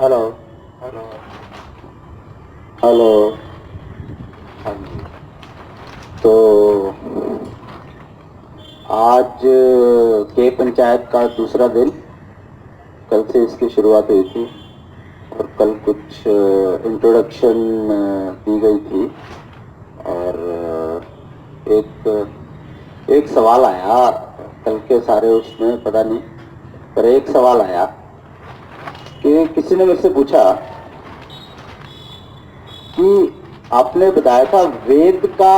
Hello hello hello. हाँ जी। तो आज के पंचायत का दूसरा दिन, कल से इसकी शुरुआत हुई थी और कल कुछ इंट्रोडक्शन दी गई थी और एक सवाल आया कल के सारे उसमें पता नहीं, पर एक सवाल आया कि किसी ने मेरे से पूछा कि आपने बताया था वेद का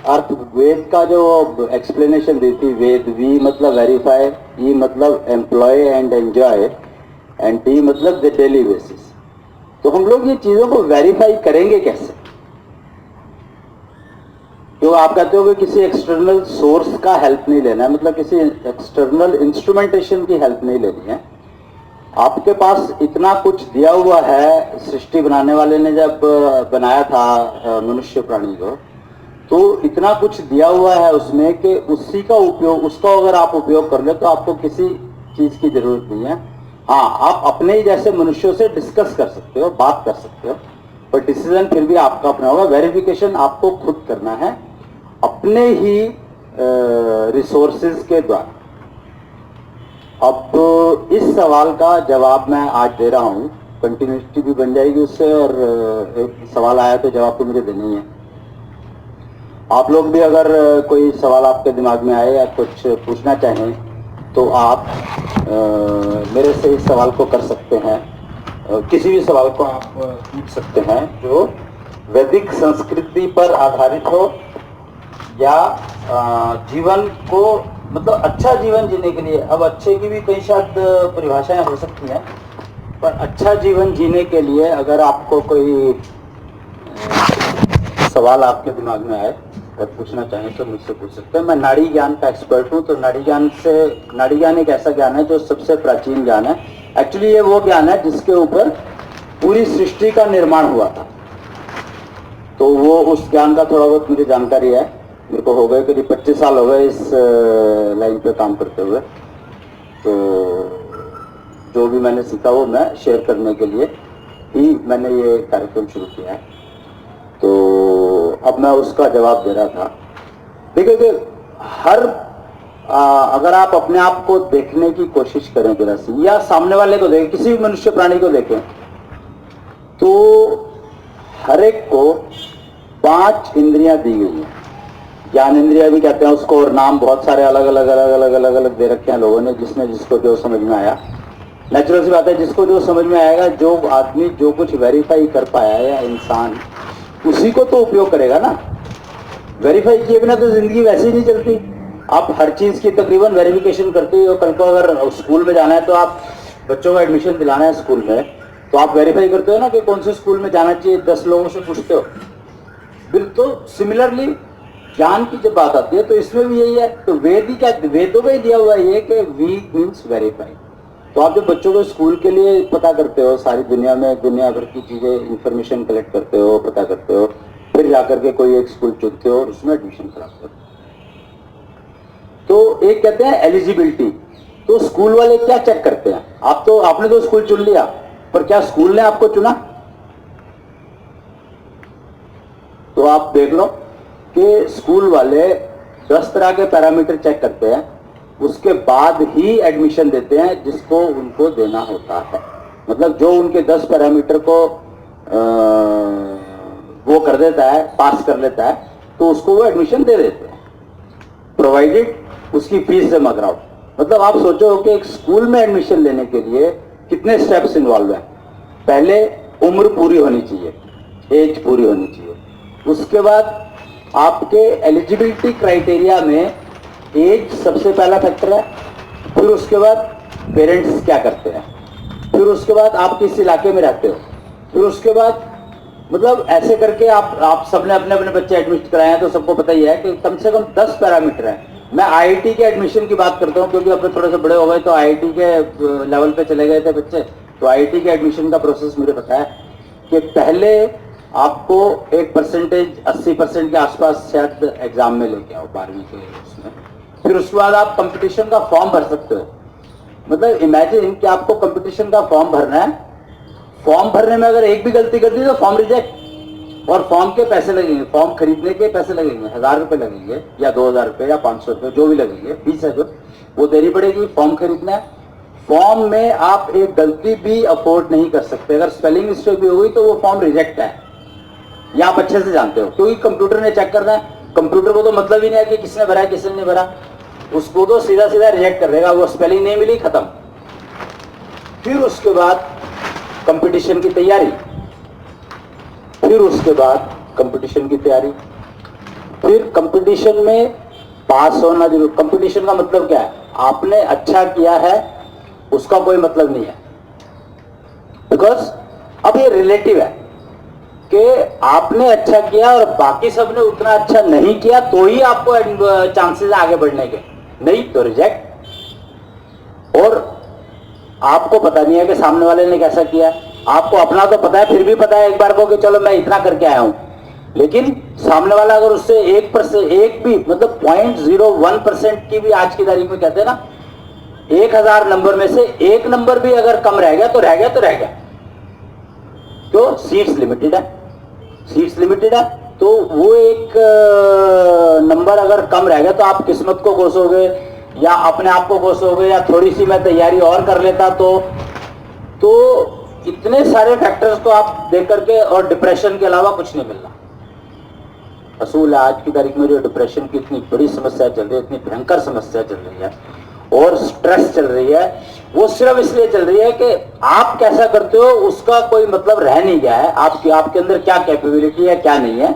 अर्थ, वेद का जो एक्सप्लेनेशन दी थी, वेद वी मतलब वेरीफाई, ई मतलब employ and enjoy and D मतलब द डेली बेसिस। तो हम लोग ये चीजों को वेरीफाई करेंगे कैसे? क्यों आप कहते हो कि किसी एक्सटर्नल सोर्स का हेल्प नहीं लेना है, मतलब किसी एक्सटर्नल इंस्ट्रूमेंटेशन की हेल्प नहीं लेनी है। आपके पास इतना कुछ दिया हुआ है, सृष्टि बनाने वाले ने जब बनाया था मनुष्य प्राणी को, तो इतना कुछ दिया हुआ है उसमें कि उसी का उपयोग, उसका अगर आप उपयोग कर ले तो आपको किसी चीज की जरूरत नहीं है। हाँ, आप अपने ही जैसे मनुष्यों से डिस्कस कर सकते हो, बात कर सकते हो, पर डिसीजन फिर भी आपका अपना होगा। वेरिफिकेशन आपको खुद करना है अपने ही रिसोर्सेज के द्वारा। अब इस सवाल का जवाब मैं आज दे रहा हूँ, कंटिन्यूटी भी बन जाएगी उससे, और एक सवाल आया तो जवाब तो मुझे देना ही है। आप लोग भी अगर कोई सवाल आपके दिमाग में आए या कुछ पूछना चाहें तो आप मेरे से इस सवाल को कर सकते हैं। किसी भी सवाल को आप पूछ सकते हैं जो वैदिक संस्कृति पर आधारित हो या जीवन को, मतलब अच्छा जीवन जीने के लिए। अब अच्छे की भी कई शायद परिभाषाएं हो सकती हैं, पर अच्छा जीवन जीने के लिए अगर आपको कोई सवाल आपके दिमाग में आए और पूछना चाहें तो मुझसे पूछ सकते हैं। मैं नाड़ी ज्ञान का एक्सपर्ट हूँ, तो नाड़ी ज्ञान एक ऐसा ज्ञान है जो सबसे प्राचीन ज्ञान है। एक्चुअली ये वो ज्ञान है जिसके ऊपर पूरी सृष्टि का निर्माण हुआ था, तो वो उस ज्ञान का थोड़ा बहुत मुझे जानकारी है। मेरे को हो गए करीब 25 साल हो गए इस लाइन पे काम करते हुए, तो जो भी मैंने सीखा वो मैं शेयर करने के लिए ही मैंने ये कार्यक्रम शुरू किया है। तो अब मैं उसका जवाब दे रहा था। देखिए कि हर अगर आप अपने आप को देखने की कोशिश करें जरा सी, या सामने वाले को देखें, किसी भी मनुष्य प्राणी को देखें, तो हर एक को 5 इंद्रियां दी गई हैं। ज्ञान इंद्रिया भी कहते हैं उसको, और नाम बहुत सारे अलग अलग दे रखे हैं लोगों ने, जिसने जिसको जो समझ में आया। नेचुरल सी बात है, जिसको जो समझ में आएगा, जो आदमी जो कुछ वेरीफाई कर पाया है या इंसान, उसी को तो उपयोग करेगा ना। वेरीफाई किए बिना तो जिंदगी वैसे ही नहीं चलती। आप हर चीज की तकरीबन वेरिफिकेशन करते हो। कल को अगर स्कूल में जाना है तो आप बच्चों को एडमिशन दिलाना है स्कूल में, तो आप वेरीफाई करते हो ना कि कौन से स्कूल में जाना चाहिए, 10 लोगों से पूछते हो। बिल्कुल सिमिलरली ज्ञान की जब बात आती है तो इसमें भी यही है। तो वेद ही क्या, वेदों में दिया हुआ ये कि वी मीन्स वेरीफाई। तो आप जब बच्चों को स्कूल के लिए पता करते हो, सारी दुनिया में दुनिया भर की चीजें, इंफॉर्मेशन कलेक्ट करते हो, पता करते हो, फिर जाकर के कोई एक स्कूल चुनते हो और उसमें एडमिशन कराते हो। तो एक कहते हैं एलिजिबिलिटी। तो स्कूल वाले क्या चेक करते हैं? आपने तो स्कूल चुन लिया, पर क्या स्कूल ने आपको चुना? तो आप देख लो कि स्कूल वाले 10 तरह के पैरामीटर चेक करते हैं, उसके बाद ही एडमिशन देते हैं जिसको उनको देना होता है। मतलब जो उनके 10 पैरामीटर को वो कर देता है, पास कर लेता है, तो उसको वो एडमिशन दे देते हैं, प्रोवाइडेड उसकी फीस जमा कराओ। मतलब आप सोचो कि एक स्कूल में एडमिशन लेने के लिए कितने स्टेप्स इन्वॉल्व है। पहले उम्र पूरी होनी चाहिए, एज पूरी होनी चाहिए। उसके बाद आपके एलिजिबिलिटी क्राइटेरिया में एज सबसे पहला फैक्टर है। फिर उसके बाद पेरेंट्स क्या करते हैं, फिर उसके बाद आप किस इलाके में रहते हो, फिर उसके बाद मतलब ऐसे करके आप सबने अपने अपने बच्चे एडमिट कराए हैं, तो सबको पता ही है कि कम से कम 10 पैरामीटर हैं। मैं आईआईटी के एडमिशन की बात करता हूँ, क्योंकि अब थोड़े से बड़े हो गए तो आईआईटी के लेवल पे चले गए थे बच्चे, तो आईआईटी के एडमिशन का प्रोसेस मुझे पता है कि पहले आपको एक परसेंटेज 80% के आसपास शायद एग्जाम में लेके आओ 12वीं के उसमें, फिर उसके बाद आप कंपटीशन का फॉर्म भर सकते हो। मतलब इमेजिन कि आपको कंपटीशन का फॉर्म भरना है, फॉर्म भरने में अगर एक भी गलती कर दी तो फॉर्म रिजेक्ट, और फॉर्म के पैसे लगेंगे, फॉर्म खरीदने के पैसे लगेंगे, 1000 रुपए लगेंगे या 2000 रुपए या 500 रुपए, जो भी लगेंगे, फीस है जो वो देनी पड़ेगी। फॉर्म खरीदना है, फॉर्म में आप एक गलती भी अफोर्ड नहीं कर सकते, अगर स्पेलिंग मिस्टेक भी हुई तो वो फॉर्म रिजेक्ट है, ये आप अच्छे से जानते हो, क्योंकि कंप्यूटर ने चेक करना है। कंप्यूटर को तो मतलब ही नहीं है कि किसने भरा है किसने नहीं भरा, उसको तो सीधा सीधा रिजेक्ट कर देगा, वो स्पेलिंग नहीं मिली खत्म। फिर उसके बाद कंपटीशन की तैयारी, फिर उसके बाद कंपटीशन की तैयारी, फिर कंपटीशन में पास होना जरूर। कंपटीशन का मतलब क्या है, आपने अच्छा किया है उसका कोई मतलब नहीं है, बिकॉज अब ये रिलेटिव है कि आपने अच्छा किया और बाकी सबने उतना अच्छा नहीं किया तो ही आपको चांसेस आगे बढ़ने के, नहीं तो रिजेक्ट। और आपको पता नहीं है कि सामने वाले ने कैसा किया, आपको अपना तो पता है, फिर भी पता है एक बार को कि चलो मैं इतना करके आया हूं, लेकिन सामने वाला अगर उससे 1% एक भी मतलब 0.01% की भी आज की तारीख में कहते हैं ना, 1000 नंबर में से एक नंबर भी अगर कम रह गया तो रह गया तो रह गया, तो सीट्स लिमिटेड है, सीट्स लिमिटेड है, तो वो एक नंबर अगर कम रह गया तो आप किस्मत को कोसोगे या अपने आप को कोसोगे या थोड़ी सी मैं तैयारी और कर लेता तो इतने सारे फैक्टर्स को आप देख करके, और डिप्रेशन के अलावा कुछ नहीं मिलना। असूल है आज की तारीख में जो डिप्रेशन की इतनी बड़ी समस्या चल रही है, इतनी भयंकर समस्या चल रही है और स्ट्रेस चल रही है, वो सिर्फ इसलिए चल रही है कि आप कैसा करते हो उसका कोई मतलब रह नहीं गया है, आपके अंदर क्या कैपेबिलिटी है क्या नहीं है,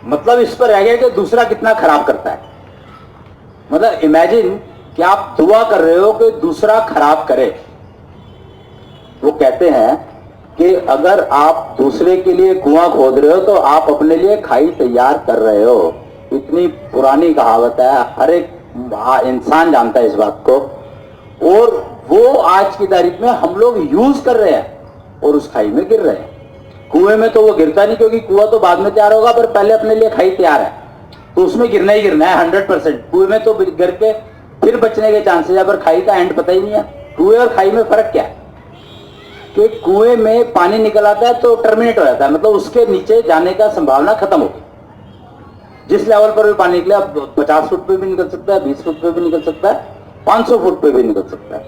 मतलब इस पर रह गया कि दूसरा कितना खराब करता है। मतलब इमेजिन कि आप दुआ कर रहे हो कि दूसरा खराब करे। वो कहते हैं कि अगर आप दूसरे के लिए कुआं खोद रहे हो तो आप अपने लिए खाई तैयार कर रहे हो। इतनी पुरानी कहावत है, हर एक इंसान जानता है इस बात को, और वो आज की तारीख में हम लोग यूज कर रहे हैं और उस खाई में गिर रहे हैं। कुएं में तो वो गिरता नहीं, क्योंकि कुआं तो बाद में तैयार होगा, पर पहले अपने लिए खाई तैयार है तो उसमें गिरना ही गिरना है 100%। कुएं में तो गिर के फिर बचने के चांसेस है, पर खाई का एंड पता ही नहीं है। कुएं और खाई में फर्क क्या है कि कुएं में पानी निकल आता है तो टर्मिनेट हो जाता है, मतलब उसके नीचे जाने का संभावना खत्म होगी। जिस लेवल पर भी पानी निकले, अब 50 फुट पे भी निकल सकता है, 20 फुट पे भी निकल सकता है, 500 फुट पे भी निकल सकता है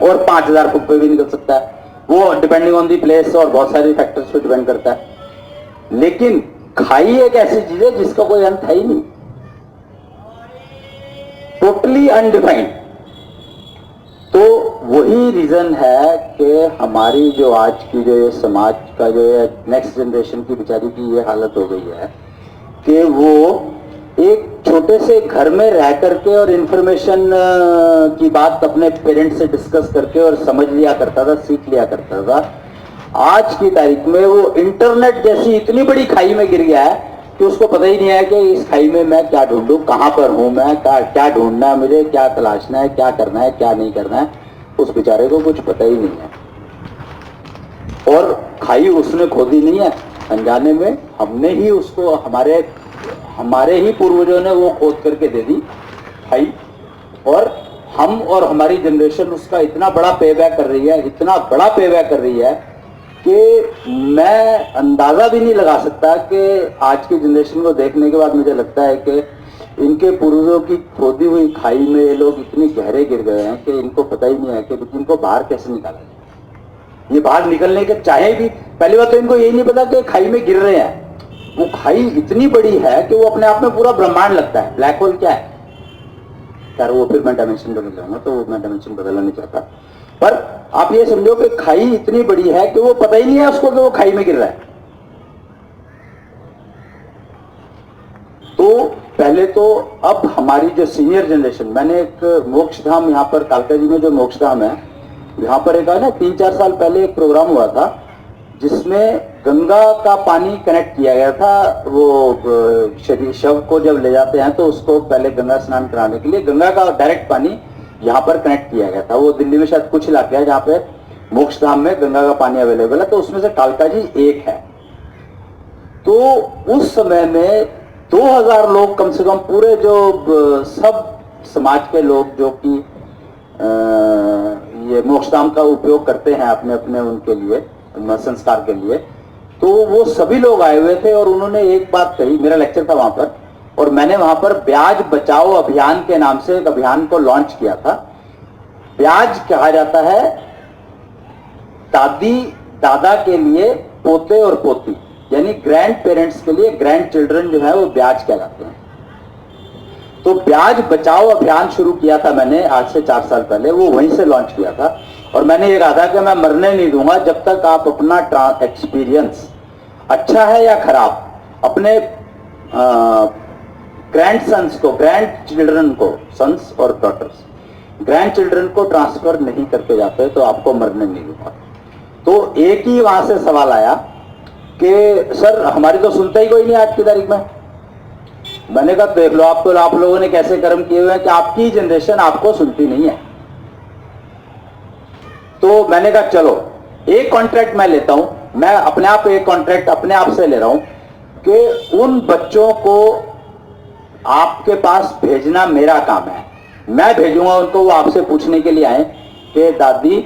और 5000 फुट पे भी निकल सकता है, वो डिपेंडिंग ऑन दी प्लेस और बहुत सारे फैक्टर्स पे डिपेंड करता है। लेकिन खाई एक ऐसी चीज है जिसका कोई अंत है ही नहीं, टोटली अनडिफाइंड। तो वही रीजन है कि हमारी जो आज की जो ये समाज का जो ये नेक्स्ट जनरेशन की बेचारी की ये हालत हो गई है कि वो एक छोटे से घर में रह करके और इंफॉर्मेशन की बात अपने पेरेंट्स से डिस्कस करके और समझ लिया करता था, सीख लिया करता था। आज की तारीख में वो इंटरनेट जैसी इतनी बड़ी खाई में गिर गया है कि उसको पता ही नहीं है कि इस खाई में मैं क्या ढूंढूं, कहां पर हूं मैं, क्या ढूंढना है मुझे, क्या तलाशना है, क्या करना है, क्या नहीं करना है, उस बेचारे को कुछ पता ही नहीं है। और खाई उसने खोदी नहीं है, अनजाने में हमने ही उसको, हमारे ही पूर्वजों ने वो खोद करके दे दी खाई, और हम और हमारी जनरेशन उसका इतना बड़ा पे बैक कर रही है, इतना बड़ा पे बैक कर रही है कि मैं अंदाजा भी नहीं लगा सकता कि आज की जनरेशन को देखने के बाद मुझे लगता है कि इनके पूर्वजों की खोदी हुई खाई में ये लोग इतनी गहरे गिर गए हैं कि इनको पता ही नहीं है कि इनको बाहर कैसे निकाला जाए। ये बाहर निकलने के चाहे भी, पहली बात तो इनको यही नहीं पता कि खाई में गिर रहे हैं। वो खाई इतनी बड़ी है कि वो अपने आप में पूरा ब्रह्मांड लगता है। ब्लैक होल क्या है यार, वो फिर मैं डायमेंशन बदल जाऊंगा, तो मैं डायमेंशन बदलना नहीं चाहता, पर आप ये समझो कि खाई इतनी बड़ी है कि वो पता ही नहीं है उसको कि वो खाई में गिर रहा है। तो पहले तो अब हमारी जो सीनियर जनरेशन, मैंने एक मोक्षधाम यहाँ पर कालका जी में जो मोक्षधाम है, यहाँ पर एक ना 3-4 साल पहले एक प्रोग्राम हुआ था जिसमें गंगा का पानी कनेक्ट किया गया था। वो शरीर शव को जब ले जाते हैं तो उसको पहले गंगा स्नान कराने के लिए गंगा का डायरेक्ट पानी यहाँ पर कनेक्ट किया गया था। वो दिल्ली में शायद कुछ इलाके हैं जहाँ पे मोक्ष धाम में गंगा का पानी अवेलेबल है, तो उसमें से कालका जी एक है। तो उस समय में 2000 लोग कम से कम, पूरे जो सब समाज के लोग जो कि ये मोक्षधाम का उपयोग करते हैं अपने अपने उनके लिए, संस्कार के लिए, तो वो सभी लोग आए हुए थे और उन्होंने एक बात कही। मेरा लेक्चर था वहां पर और मैंने वहां पर ब्याज बचाओ अभियान के नाम से एक अभियान को लॉन्च किया था। ब्याज कहा जाता है दादी दादा के लिए पोते और पोती, यानी ग्रैंड पेरेंट्स के लिए ग्रैंड चिल्ड्रन जो है वो ब्याज कहलाते हैं। तो ब्याज बचाओ अभियान शुरू किया था मैंने आज से 4 साल पहले, वो वहीं से लॉन्च किया था। और मैंने ये कहा था कि मैं मरने नहीं दूंगा जब तक आप अपना एक्सपीरियंस अच्छा है या खराब अपने ग्रैंड सन्स को, ग्रैंड चिल्ड्रन को, सन्स और डॉटर्स, ग्रैंड चिल्ड्रन को ट्रांसफर नहीं करके जाते तो आपको मरने नहीं दूंगा। तो एक ही वहां से सवाल आया कि सर हमारी तो सुनता ही कोई नहीं आज की तारीख में। मैंने कहा देख लो आप लोगों ने कैसे कर्म किए हुए हैं कि आपकी जनरेशन आपको सुनती नहीं है। तो मैंने कहा चलो एक कॉन्ट्रैक्ट मैं लेता हूं, मैं अपने आप एक कॉन्ट्रैक्ट अपने आप से ले रहा हूं कि उन बच्चों को आपके पास भेजना मेरा काम है। मैं भेजूंगा उनको, वो आपसे पूछने के लिए आए कि दादी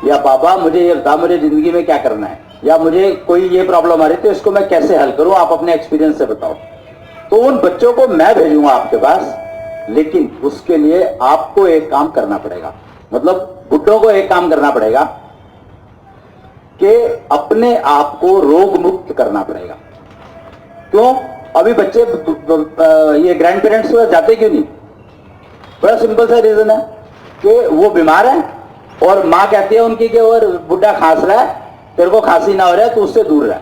या बाबा मुझे ये बता, मुझे जिंदगी में क्या करना है, या मुझे कोई ये प्रॉब्लम आ रही है तो इसको मैं कैसे हल करूं, आप अपने एक्सपीरियंस से बताओ। तो उन बच्चों को मैं भेजूंगा आपके पास, लेकिन उसके लिए आपको एक काम करना पड़ेगा, मतलब बुड्ढों को एक काम करना पड़ेगा कि अपने आप को रोग मुक्त करना पड़ेगा। क्यों? अभी बच्चे ये ग्रैंड पेरेंट्स के पास जाते क्यों नहीं? बड़ा सिंपल सा रीजन है कि वो बीमार है और माँ कहती है उनकी कि और बुढ़ा खांस रहा है, तेरे को खांसी ना हो रहा है तो उससे दूर रह।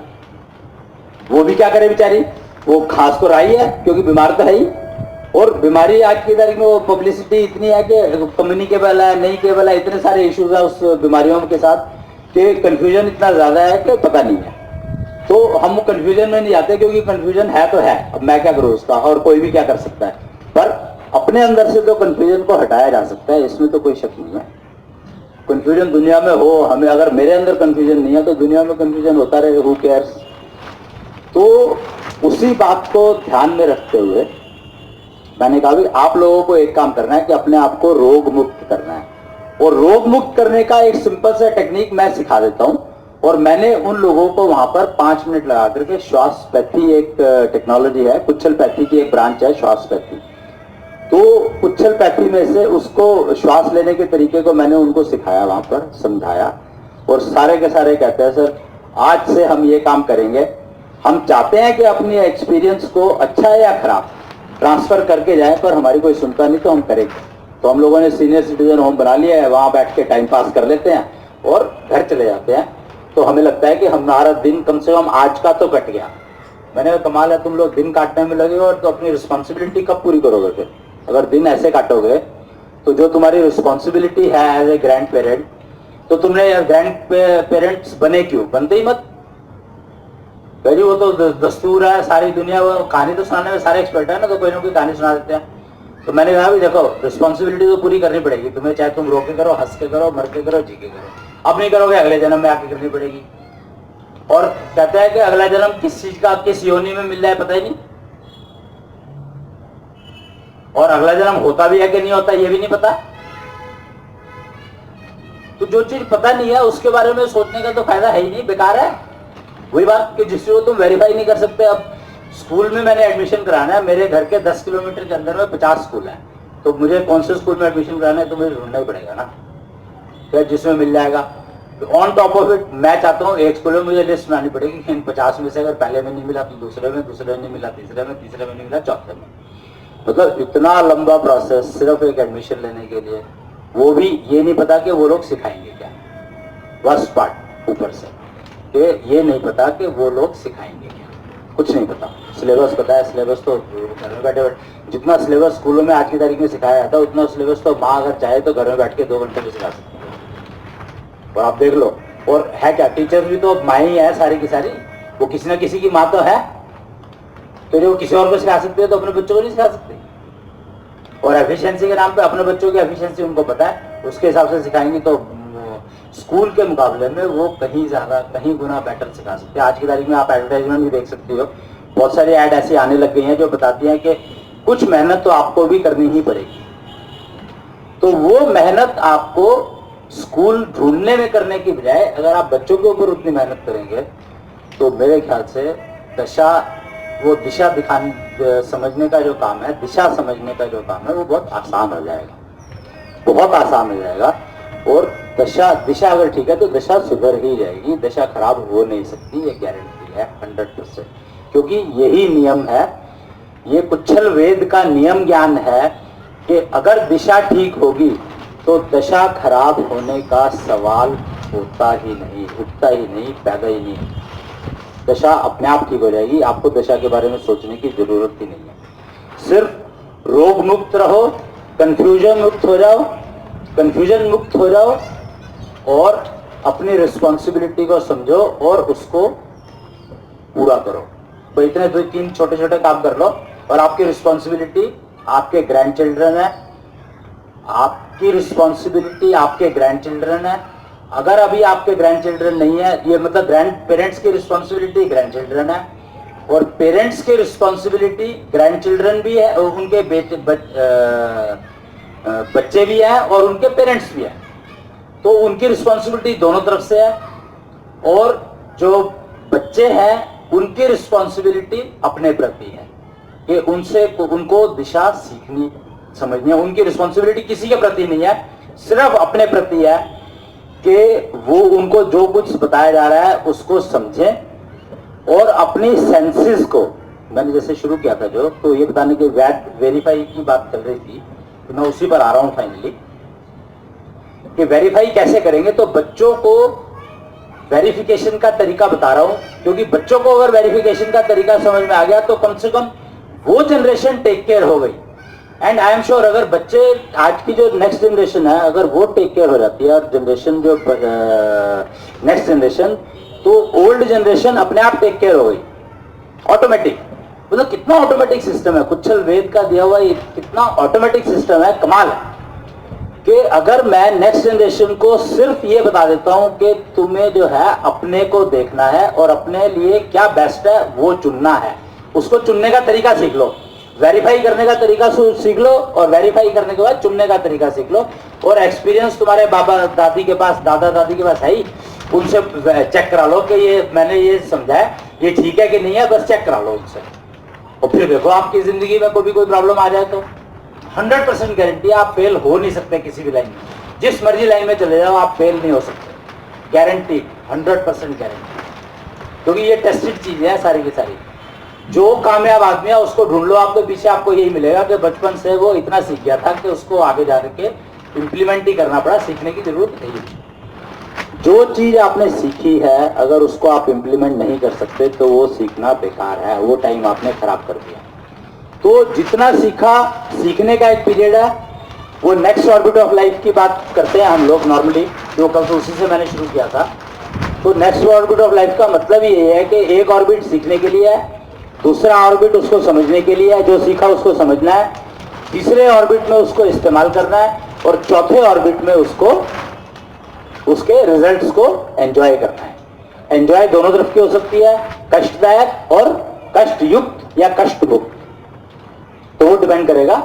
वो भी क्या करे बेचारी, वो खांस तो रही है क्योंकि बीमार तो है ही, और बीमारी आज की तारीख में वो पब्लिसिटी इतनी है कि कम्युनिकेबल है, नहीं केबल है, इतने सारे इश्यूज है उस बीमारियों के साथ कि कंफ्यूजन इतना ज्यादा है कि पता नहीं है। तो हम कंफ्यूजन में नहीं आते क्योंकि कंफ्यूजन है तो है, अब मैं क्या करूं उसका, और कोई भी क्या कर सकता है। पर अपने अंदर से तो कंफ्यूजन को हटाया जा सकता है, इसमें तो कोई शक नहीं है। कंफ्यूजन दुनिया में हो, हमें अगर मेरे अंदर कंफ्यूजन नहीं है तो दुनिया में कंफ्यूजन होता रहे, हु केयर्स। तो उसी बात को ध्यान में रखते हुए मैंने कहा भी आप लोगों को एक काम करना है कि अपने आप को रोग मुक्त करना है, और रोग मुक्त करने का एक सिंपल सा टेक्निक मैं सिखा देता हूं। और मैंने उन लोगों को वहां पर 5 मिनट लगा करके, श्वासपैथी एक टेक्नोलॉजी है, कुच्छलपैथी की एक ब्रांच है श्वासपैथी, तो कुच्छलपैथी में से उसको श्वास लेने के तरीके को मैंने उनको सिखाया, वहां पर समझाया, और सारे के सारे कहते हैं सर आज से हम ये काम करेंगे, हम चाहते हैं कि अपनी एक्सपीरियंस को अच्छा है या खराब ट्रांसफर करके जाए, पर हमारी कोई सुनता नहीं तो हम करेंगे। तो हम लोगों ने सीनियर सिटीजन होम बना लिया है, वहां बैठ के टाइम पास कर लेते हैं और घर चले जाते हैं। तो हमें लगता है कि हमारा दिन कम से कम आज का तो कट गया। मैंने कहा कमाल है, तुम लोग दिन काटने में लगे हो और तो अपनी रिस्पॉन्सिबिलिटी कब पूरी करोगे? फिर अगर दिन ऐसे काटोगे तो जो तुम्हारी रिस्पॉन्सिबिलिटी है एज ए ग्रैंड पेरेंट, तो तुमने ग्रैंड पेरेंट्स बने क्यों? बनते ही मत भाई, वो तो दस्तूर है, सारी दुनिया वो कहानी तो सुनाने में सारे एक्सपर्ट है ना, तो कोई ना कोई कहानी सुना देते हैं। तो मैंने कहा भी देखो रिस्पॉन्सिबिलिटी तो पूरी करनी पड़ेगी तुम्हें, चाहे तुम रो के करो, हंस के करो, मर के करो, जी के करो। अब नहीं करोगे अगले जन्म में आके करनी पड़ेगी। और कहते हैं कि अगला जन्म किस चीज का, किस योनि में मिल जाए पता ही नहीं, और अगला जन्म होता भी है कि नहीं होता ये भी नहीं पता। तो जो चीज पता नहीं है उसके बारे में सोचने का तो फायदा है ही नहीं, बेकार है। वही बात कि जिसको तुम वेरीफाई नहीं कर सकते। अब स्कूल में मैंने एडमिशन कराना है, मेरे घर के 10 किलोमीटर के अंदर में 50 स्कूल है, तो मुझे कौन से स्कूल में एडमिशन कराना है तो मुझे ढूंढना ही पड़ेगा ना, क्या जिसमें मिल जाएगा। ऑन टॉप ऑफ इट मैं चाहता हूँ एक स्कूल में मुझे लिस्ट बनानी पड़ेगी कि इन 50 में से अगर पहले में नहीं मिला तो दूसरे में, दूसरे में नहीं मिला तीसरे में, तीसरे में नहीं मिला चौथे में। मतलब इतना लंबा प्रोसेस सिर्फ एक एडमिशन लेने के लिए, वो भी ये नहीं पता कि वो लोग सिखाएंगे क्या। फर्स्ट पार्ट ऊपर से ये नहीं पता कि वो लोग सिखाएंगे क्या, कुछ नहीं पता। सिलेबस पता है, सिलेबस तो घर में बैठे बैठे जितना सिलेबस स्कूलों में आज की तारीख में सिखाया जाता है उतना सिलेबस तो माँ अगर चाहे तो घर में बैठ के 2 घंटे में सिखा सकती है। और आप देख लो और है क्या, टीचर्स भी तो माँ ही है सारी की सारी, वो किसी ना किसी की माँ तो है, तो जो किसी और को सिखा सकते हैं तो अपने बच्चों को नहीं सिखा सकते। और एफिशिएंसी के नाम पे अपने बच्चों की एफिशिएंसी उनको पता है, उसके हिसाब से सिखाएंगे तो स्कूल के मुकाबले में वो कहीं ज्यादा, कहीं गुना बेटर सिखा सकते हैं। आज की तारीख में आप एडवर्टाइजमेंट भी देख सकते हो, बहुत सारी ऐड ऐसी आने लग गई हैं जो बताती हैं कि कुछ मेहनत तो आपको भी करनी ही पड़ेगी। तो वो मेहनत आपको स्कूल ढूंढने में करने की बजाय अगर आप बच्चों के ऊपर उतनी मेहनत करेंगे तो मेरे ख्याल से वो दिशा दिखाने समझने का जो काम है, दिशा समझने का जो काम है, वो बहुत आसान हो जाएगा, बहुत आसान हो जाएगा। और दिशा अगर ठीक है तो दिशा सुधर ही जाएगी, दिशा खराब हो नहीं सकती, ये गारंटी है 100%। क्योंकि यही नियम है, ये कुच्छल वेद का नियम ज्ञान है कि अगर दिशा ठीक होगी तो दशा खराब होने का सवाल होता ही नहीं, उठता ही नहीं, पैदा ही नहीं। दशा अपने आप ठीक हो जाएगी, आपको दशा के बारे में सोचने की जरूरत ही नहीं है। सिर्फ रोग मुक्त रहो, कंफ्यूजन मुक्त हो जाओ और अपनी रिस्पॉन्सिबिलिटी को समझो और उसको पूरा करो। तो इतने 2-3 छोटे छोटे काम कर लो और आपकी रिस्पॉन्सिबिलिटी आपके ग्रैंड चिल्ड्रन है, आपकी रिस्पॉन्सिबिलिटी आपके ग्रैंड चिल्ड्रन है। अगर अभी आपके ग्रैंड चिल्ड्रन नहीं है, ये मतलब ग्रैंड पेरेंट्स की रिस्पॉन्सिबिलिटी ग्रैंड चिल्ड्रन है, और पेरेंट्स की रिस्पॉन्सिबिलिटी ग्रैंड चिल्ड्रन भी है, और उनके बच्चे भी हैं और उनके पेरेंट्स भी हैं। तो उनकी रिस्पॉन्सिबिलिटी दोनों तरफ से है। और जो बच्चे हैं उनकी रिस्पॉन्सिबिलिटी अपने प्रति है कि उनको दिशा सीखनी समझनी है। उनकी रिस्पॉन्सिबिलिटी किसी के प्रति नहीं है, सिर्फ अपने प्रति है कि वो उनको जो कुछ बताया जा रहा है उसको समझें और अपनी सेंसेस को, मैंने जैसे शुरू किया था जो, तो ये बताने के वेरीफाई की बात चल रही थी, तो मैं उसी पर आ रहा हूं फाइनली कि वेरीफाई कैसे करेंगे। तो बच्चों को वेरिफिकेशन का तरीका बता रहा हूं, क्योंकि बच्चों को अगर वेरिफिकेशन का तरीका समझ में आ गया तो कम से कम वो जनरेशन टेक केयर हो गई। एंड आई एम श्योर अगर बच्चे, आज की जो नेक्स्ट जनरेशन है, अगर वो टेक केयर हो जाती है, और जनरेशन जो नेक्स्ट जनरेशन, तो ओल्ड जनरेशन अपने आप टेक केयर हो गई ऑटोमेटिक। मतलब कितना ऑटोमेटिक सिस्टम है, कुच्छल वेद का दिया हुआ ये कितना ऑटोमेटिक सिस्टम है, कमाल है। कि अगर मैं नेक्स्ट जनरेशन को सिर्फ ये बता देता हूं कि तुम्हें जो है अपने को देखना है और अपने लिए क्या बेस्ट है वो चुनना है, उसको चुनने का तरीका सीख लो, वेरीफाई करने का तरीका सीख लो, और वेरीफाई करने के बाद चुनने का तरीका सीख लो। और एक्सपीरियंस तुम्हारे बाबा दादी के पास, दादा दादी के पास है ही, उनसे चेक करा लो कि ये मैंने ये समझा है ये ठीक है कि नहीं है, बस चेक करा लो उनसे। और फिर देखो आपकी जिंदगी में कोई प्रॉब्लम आ जाए तो 100% गारंटी, आप फेल हो नहीं सकते किसी भी लाइन में। जिस मर्जी लाइन में चले जाओ आप फेल नहीं हो सकते, गारंटी, 100% गारंटी। क्योंकि ये टेस्टेड चीजें हैं सारी की सारी। जो कामयाब आदमी है उसको ढूंढ लो, आपके पीछे आपको यही मिलेगा कि बचपन से वो इतना सीख गया था कि उसको आगे जाकर के इम्प्लीमेंट ही करना पड़ा, सीखने की जरूरत नहीं है। जो चीज आपने सीखी है अगर उसको आप इम्प्लीमेंट नहीं कर सकते तो वो सीखना बेकार है, वो टाइम आपने खराब कर दिया। तो जितना सीखा, सीखने का एक पीरियड है, वो नेक्स्ट ऑर्बिट ऑफ लाइफ की बात करते हैं हम लोग नॉर्मली, जो कल से उसी से मैंने शुरू किया था। तो नेक्स्ट ऑर्बिट ऑफ लाइफ का मतलब ये है कि एक ऑर्बिट सीखने के लिए है, दूसरा ऑर्बिट उसको समझने के लिए है, जो सीखा उसको समझना है, तीसरे ऑर्बिट में उसको इस्तेमाल करना है, और चौथे ऑर्बिट में उसको उसके रिजल्ट्स को एंजॉय करना है। एंजॉय दोनों तरफ की हो सकती है, कष्टदायक और कष्टयुक्त या कष्टमुक्त। तो वो डिपेंड करेगा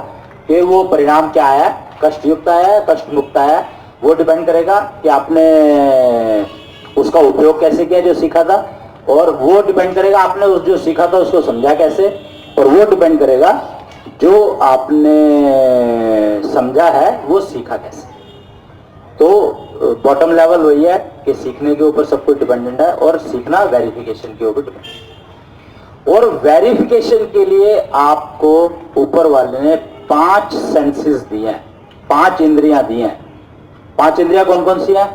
कि वो परिणाम क्या आया, कष्टयुक्त आया, कष्टमुक्त आया, वो डिपेंड करेगा कि आपने उसका उपयोग कैसे किया जो सीखा था, और वो डिपेंड करेगा आपने उस जो सीखा था उसको समझा कैसे, और वो डिपेंड करेगा जो आपने समझा है वो सीखा कैसे। तो बॉटम लेवल वही है कि सीखने के ऊपर सब कुछ डिपेंडेंट है, और सीखना वेरिफिकेशन के ऊपर डिपेंडेंट है। और वेरिफिकेशन के लिए आपको ऊपर वाले ने 5 सेंसेस दिए हैं, 5 इंद्रियां दी हैं। 5 इंद्रियां कौन कौन सी हैं?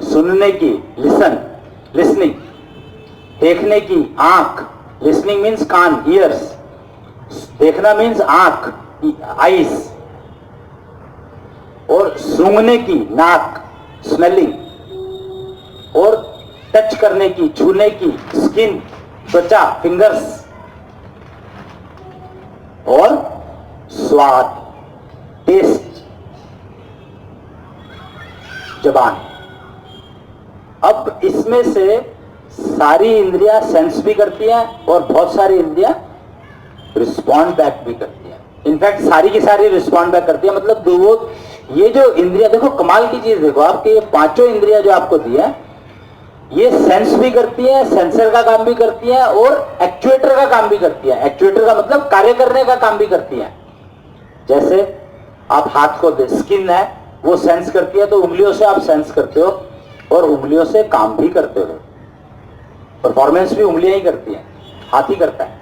सुनने की, लिसनिंग, देखने की, आंख, लिसनिंग मीन्स कान, ईयर्स, देखना मीन्स आंख, आईज, और सूंघने की, नाक, स्मेलिंग, और टच करने की, छूने की, स्किन, त्वचा, फिंगर्स, और स्वाद, टेस्ट, जबान। अब इसमें से सारी इंद्रियां सेंस भी करती हैं और बहुत सारी इंद्रियां रिस्पॉन्ड बैक भी करती हैं। इनफैक्ट सारी की सारी रिस्पॉन्ड बैक करती है। मतलब वो ये जो इंद्रियां, देखो कमाल की चीज देखो, आपके ये पांचों इंद्रियां जो आपको दी है, ये सेंस भी करती है, सेंसर का काम भी करती है और एक्चुएटर का काम भी करती है। एक्चुएटर का मतलब कार्य करने का काम भी करती है। जैसे आप हाथ को दे, स्किन है वो सेंस करती है, तो उंगलियों से आप सेंस करते हो और उंगलियों से काम भी करते हो। परफॉर्मेंस भी उंगलियां ही करती हैं, हाथ ही करता है।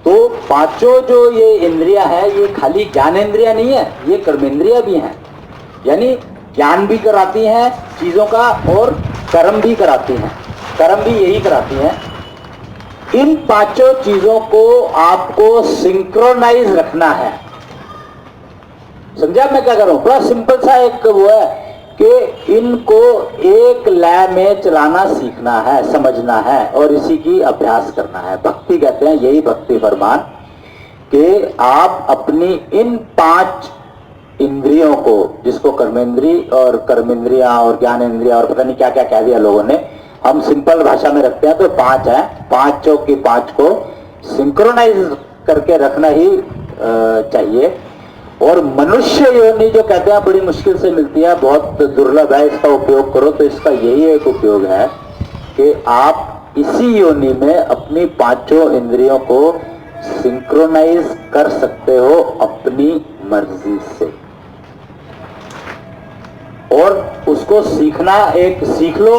तो पांचों जो ये इंद्रियां हैं, ये खाली ज्ञान इंद्रियां नहीं है, ये कर्मेंद्रियां भी हैं। यानी ज्ञान भी कराती हैं चीजों का और कर्म भी कराती हैं। कर्म भी यही कराती हैं। इन पांचों चीजों को आपको सिंक्रोनाइज रखना है। समझा मैं क्या कर रहा हूं? बड़ा सिंपल सा एक वो है कि इनको एक लय में चलाना सीखना है, समझना है और इसी की अभ्यास करना है। भक्ति कहते हैं, यही भक्ति फरमान कि आप अपनी इन पांच इंद्रियों को, जिसको कर्मेंद्री और कर्मेंद्रिया और ज्ञानेंद्रिया और पता नहीं क्या क्या कह दिया लोगों ने, हम सिंपल भाषा में रखते हैं तो पांच है। पांचों की पांच को सिंक्रोनाइज करके रखना ही चाहिए। और मनुष्य योनि जो कहते हैं बड़ी मुश्किल से मिलती है, बहुत दुर्लभ है, इसका उपयोग करो। तो इसका यही एक उपयोग है कि आप इसी योनि में अपनी पांचों इंद्रियों को सिंक्रोनाइज कर सकते हो अपनी मर्जी से। और उसको सीखना, एक सीख लो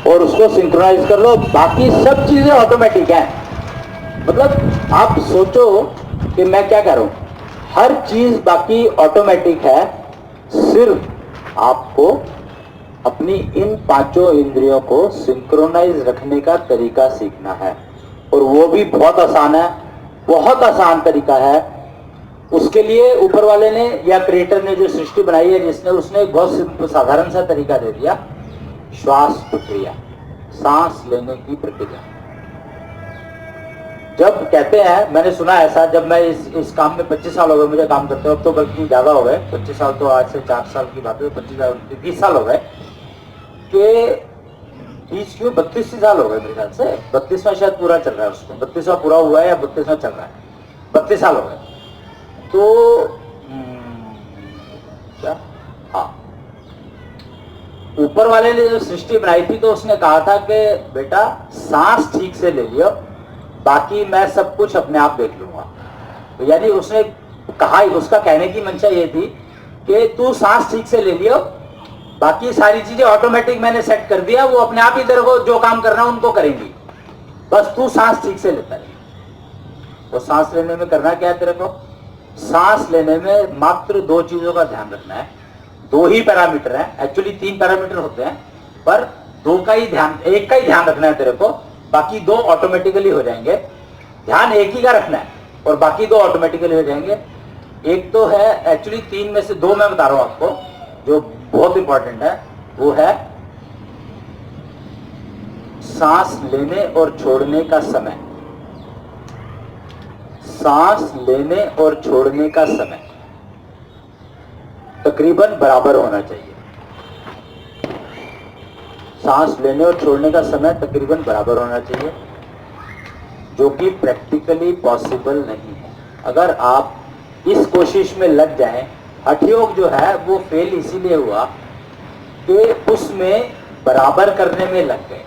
और उसको सिंक्रोनाइज कर लो, बाकी सब चीजें ऑटोमेटिक हैं। मतलब आप सोचो कि मैं क्या कह रहा हूं, हर चीज बाकी ऑटोमेटिक है, सिर्फ आपको अपनी इन पांचों इंद्रियों को सिंक्रोनाइज रखने का तरीका सीखना है। और वो भी बहुत आसान है, बहुत आसान तरीका है। उसके लिए ऊपर वाले ने या क्रिएटर ने जो सृष्टि बनाई है, जिसने, उसने एक बहुत साधारण सा तरीका दे दिया, श्वास प्रक्रिया, सांस लेने की प्रक्रिया। जब कहते हैं, मैंने सुना ऐसा, जब मैं इस काम में 25 साल हो गए मुझे काम करते हो, अब तो बल्कि ज्यादा हो गए, 25 साल तो आज से 4 साल की बात है, 20 साल हो गए कि 20 क्यों 32 साल हो गए मेरे ख्याल से, 32वां शायद पूरा चल रहा है, उसको 32वां पूरा हुआ है या 32वां चल रहा है, 32 साल हो गए। तो क्या, हाँ, ऊपर वाले ने जो सृष्टि बनाई थी तो उसने कहा था कि बेटा सांस ठीक से ले लियो, बाकी मैं सब कुछ अपने आप देख लूंगा। तो यानी उसने कहा, उसका कहने की मंशा ये थी कि तू सांस ठीक से ले लियो, बाकी सारी चीजें ऑटोमेटिक मैंने सेट कर दिया, वो अपने आप ही तेरे को जो काम करना है उनको करेंगी, बस तू सांस ठीक से लेता रहे। तो सांस लेने में करना क्या है तेरे को? सांस लेने में मात्र 2 चीजों का ध्यान रखना है। 2 ही पैरामीटर हैं, एक्चुअली 3 पैरामीटर होते हैं, पर 2 का ही ध्यान, एक का ही ध्यान रखना है तेरे को, बाकी 2 ऑटोमेटिकली हो जाएंगे। ध्यान एक ही का रखना है और बाकी 2 ऑटोमेटिकली हो जाएंगे। एक तो है, एक्चुअली 3 में से 2 मैं बता रहा हूं आपको, जो बहुत इंपॉर्टेंट है, वो है सांस लेने और छोड़ने का समय। सांस लेने और छोड़ने का समय तकरीबन बराबर होना चाहिए। सांस लेने और छोड़ने का समय तकरीबन बराबर होना चाहिए, जो कि प्रैक्टिकली पॉसिबल नहीं है। अगर आप इस कोशिश में लग जाएं, हठयोग जो है वो फेल इसीलिए हुआ कि उसमें बराबर करने में लग गए।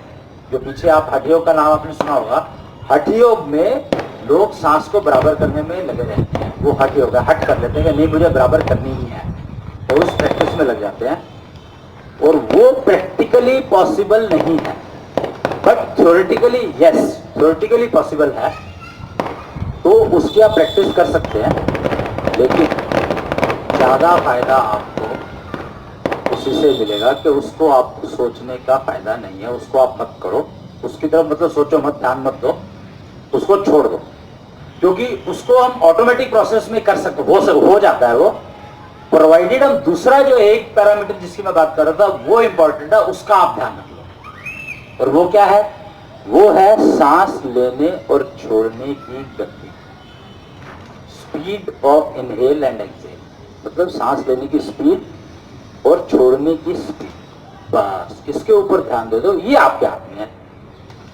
जो पीछे आप हठयोग का नाम आपने सुना होगा, हठयोग में लोग सांस को बराबर करने में लगे रहते हैं। वो हठयोग है, हट कर लेते हैं कि नहीं मुझे बराबर करनी ही है, तो उस प्रैक्टिस में लग जाते हैं और वो प्रैक्टिकली पॉसिबल नहीं है, but theoretically yes, theoretically possible है। तो उसकी आप प्रैक्टिस कर सकते हैं, लेकिन ज्यादा फायदा आपको उसी से मिलेगा कि उसको आप सोचने का फायदा नहीं है, उसको आप मत करो, उसकी तरफ मतलब सोचो मत, ध्यान मत दो, उसको छोड़ दो, क्योंकि उसको हम ऑटोमेटिक प्रोसेस में कर सकते, हो जाता है वो, प्रोवाइडेड हम दूसरा जो एक पैरामीटर जिसकी मैं बात कर रहा था वो इंपॉर्टेंट है, उसका आप ध्यान रख लो। और वो क्या है? वो है सांस लेने और छोड़ने की गति, speed of inhale and exhale, मतलब सांस लेने की स्पीड और छोड़ने की स्पीड। बस इसके ऊपर ध्यान दे दो, ये आपके हाथ में है।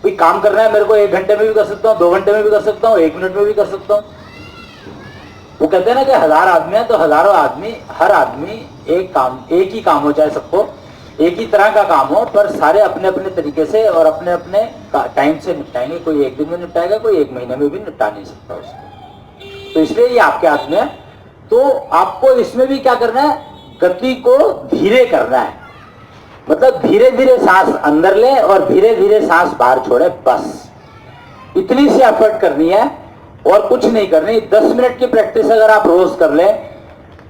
कोई काम करना है मेरे को 1 घंटे में भी कर सकता हूँ, 2 घंटे में भी कर सकता हूँ, 1 मिनट में भी कर सकता हूँ। वो कहते हैं ना कि 1000 आदमी है तो हजारों आदमी, हर आदमी एक ही काम हो, चाहे सबको एक ही तरह का काम हो, पर सारे अपने अपने तरीके से और अपने अपने टाइम से निपटाएंगे। कोई 1 दिन में निपटाएगा, कोई 1 महीने में भी निपटा नहीं सकता उसको। तो इसलिए ये आपके हाथ में है। तो आपको इसमें भी क्या करना है? गति को धीरे करना है, मतलब धीरे धीरे सांस अंदर ले और धीरे धीरे सांस बाहर छोड़े, बस इतनी सी एफर्ट करनी है और कुछ नहीं करनी। 10 मिनट की प्रैक्टिस अगर आप रोज कर लें